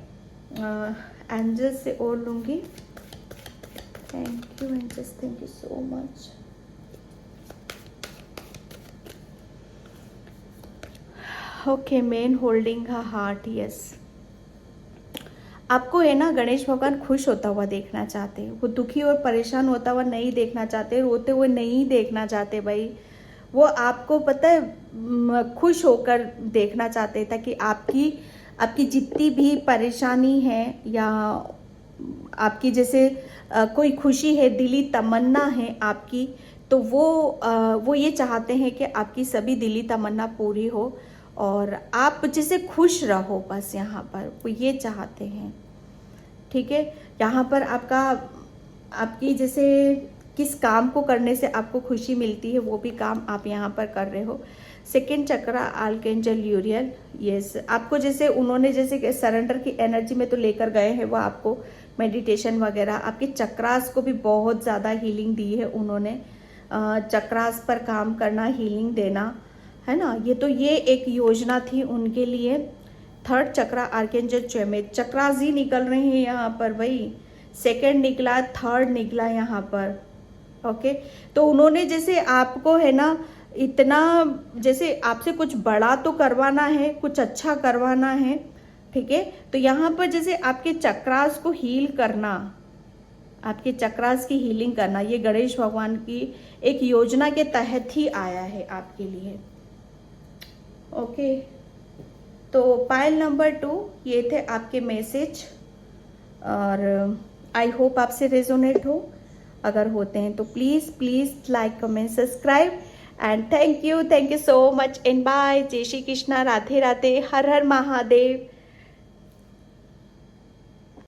Speaker 1: एंजल से और लूँगी। Thank you angels, thank you so much. Okay, men holding a heart, yes. आपको है ना गणेश भगवान खुश होता हुआ देखना चाहते हैं, वो दुखी और परेशान होता हुआ नहीं देखना चाहते, रोते हुए नहीं देखना चाहते भाई। वो आपको पता है खुश होकर देखना चाहते हैं, ताकि आपकी जितनी भी परेशानी है या आपकी जैसे कोई खुशी है, दिली तमन्ना है आपकी, तो वो ये चाहते हैं कि आपकी सभी दिली तमन्ना पूरी हो और आप जैसे खुश रहो, बस यहाँ पर वो ये चाहते हैं, ठीक है। यहाँ पर आपकी जैसे किस काम को करने से आपको खुशी मिलती है, वो भी काम आप यहाँ पर कर रहे हो। सेकेंड चक्रा आर्कएंजल यूरियल, यस। आपको जैसे उन्होंने जैसे सरेंडर की एनर्जी में तो लेकर गए हैं, वो आपको मेडिटेशन वगैरह, आपके चक्रास को भी बहुत ज़्यादा हीलिंग दी है उन्होंने। चक्रास पर काम करना, हीलिंग देना, है ना। ये एक योजना थी उनके लिए। थर्ड चक्रा आर्कएंजल चेमेत, चक्रास ही निकल रहे हैं यहाँ पर भाई। सेकंड निकला, थर्ड निकला यहाँ पर, ओके। तो उन्होंने जैसे आपको है ना, इतना जैसे आपसे कुछ बड़ा तो करवाना है, कुछ अच्छा करवाना है, ठीक है। तो यहाँ पर जैसे आपके चक्रास को हील करना, आपके चक्रास की हीलिंग करना, ये गणेश भगवान की एक योजना के तहत ही आया है आपके लिए, ओके। तो पाइल नंबर 2 ये थे आपके मैसेज, और आई होप आपसे रेजोनेट हो। अगर होते हैं तो please like, comment, subscribe and thank you so much and bye. जय श्री कृष्णा, राधे राधे, हर हर महादेव।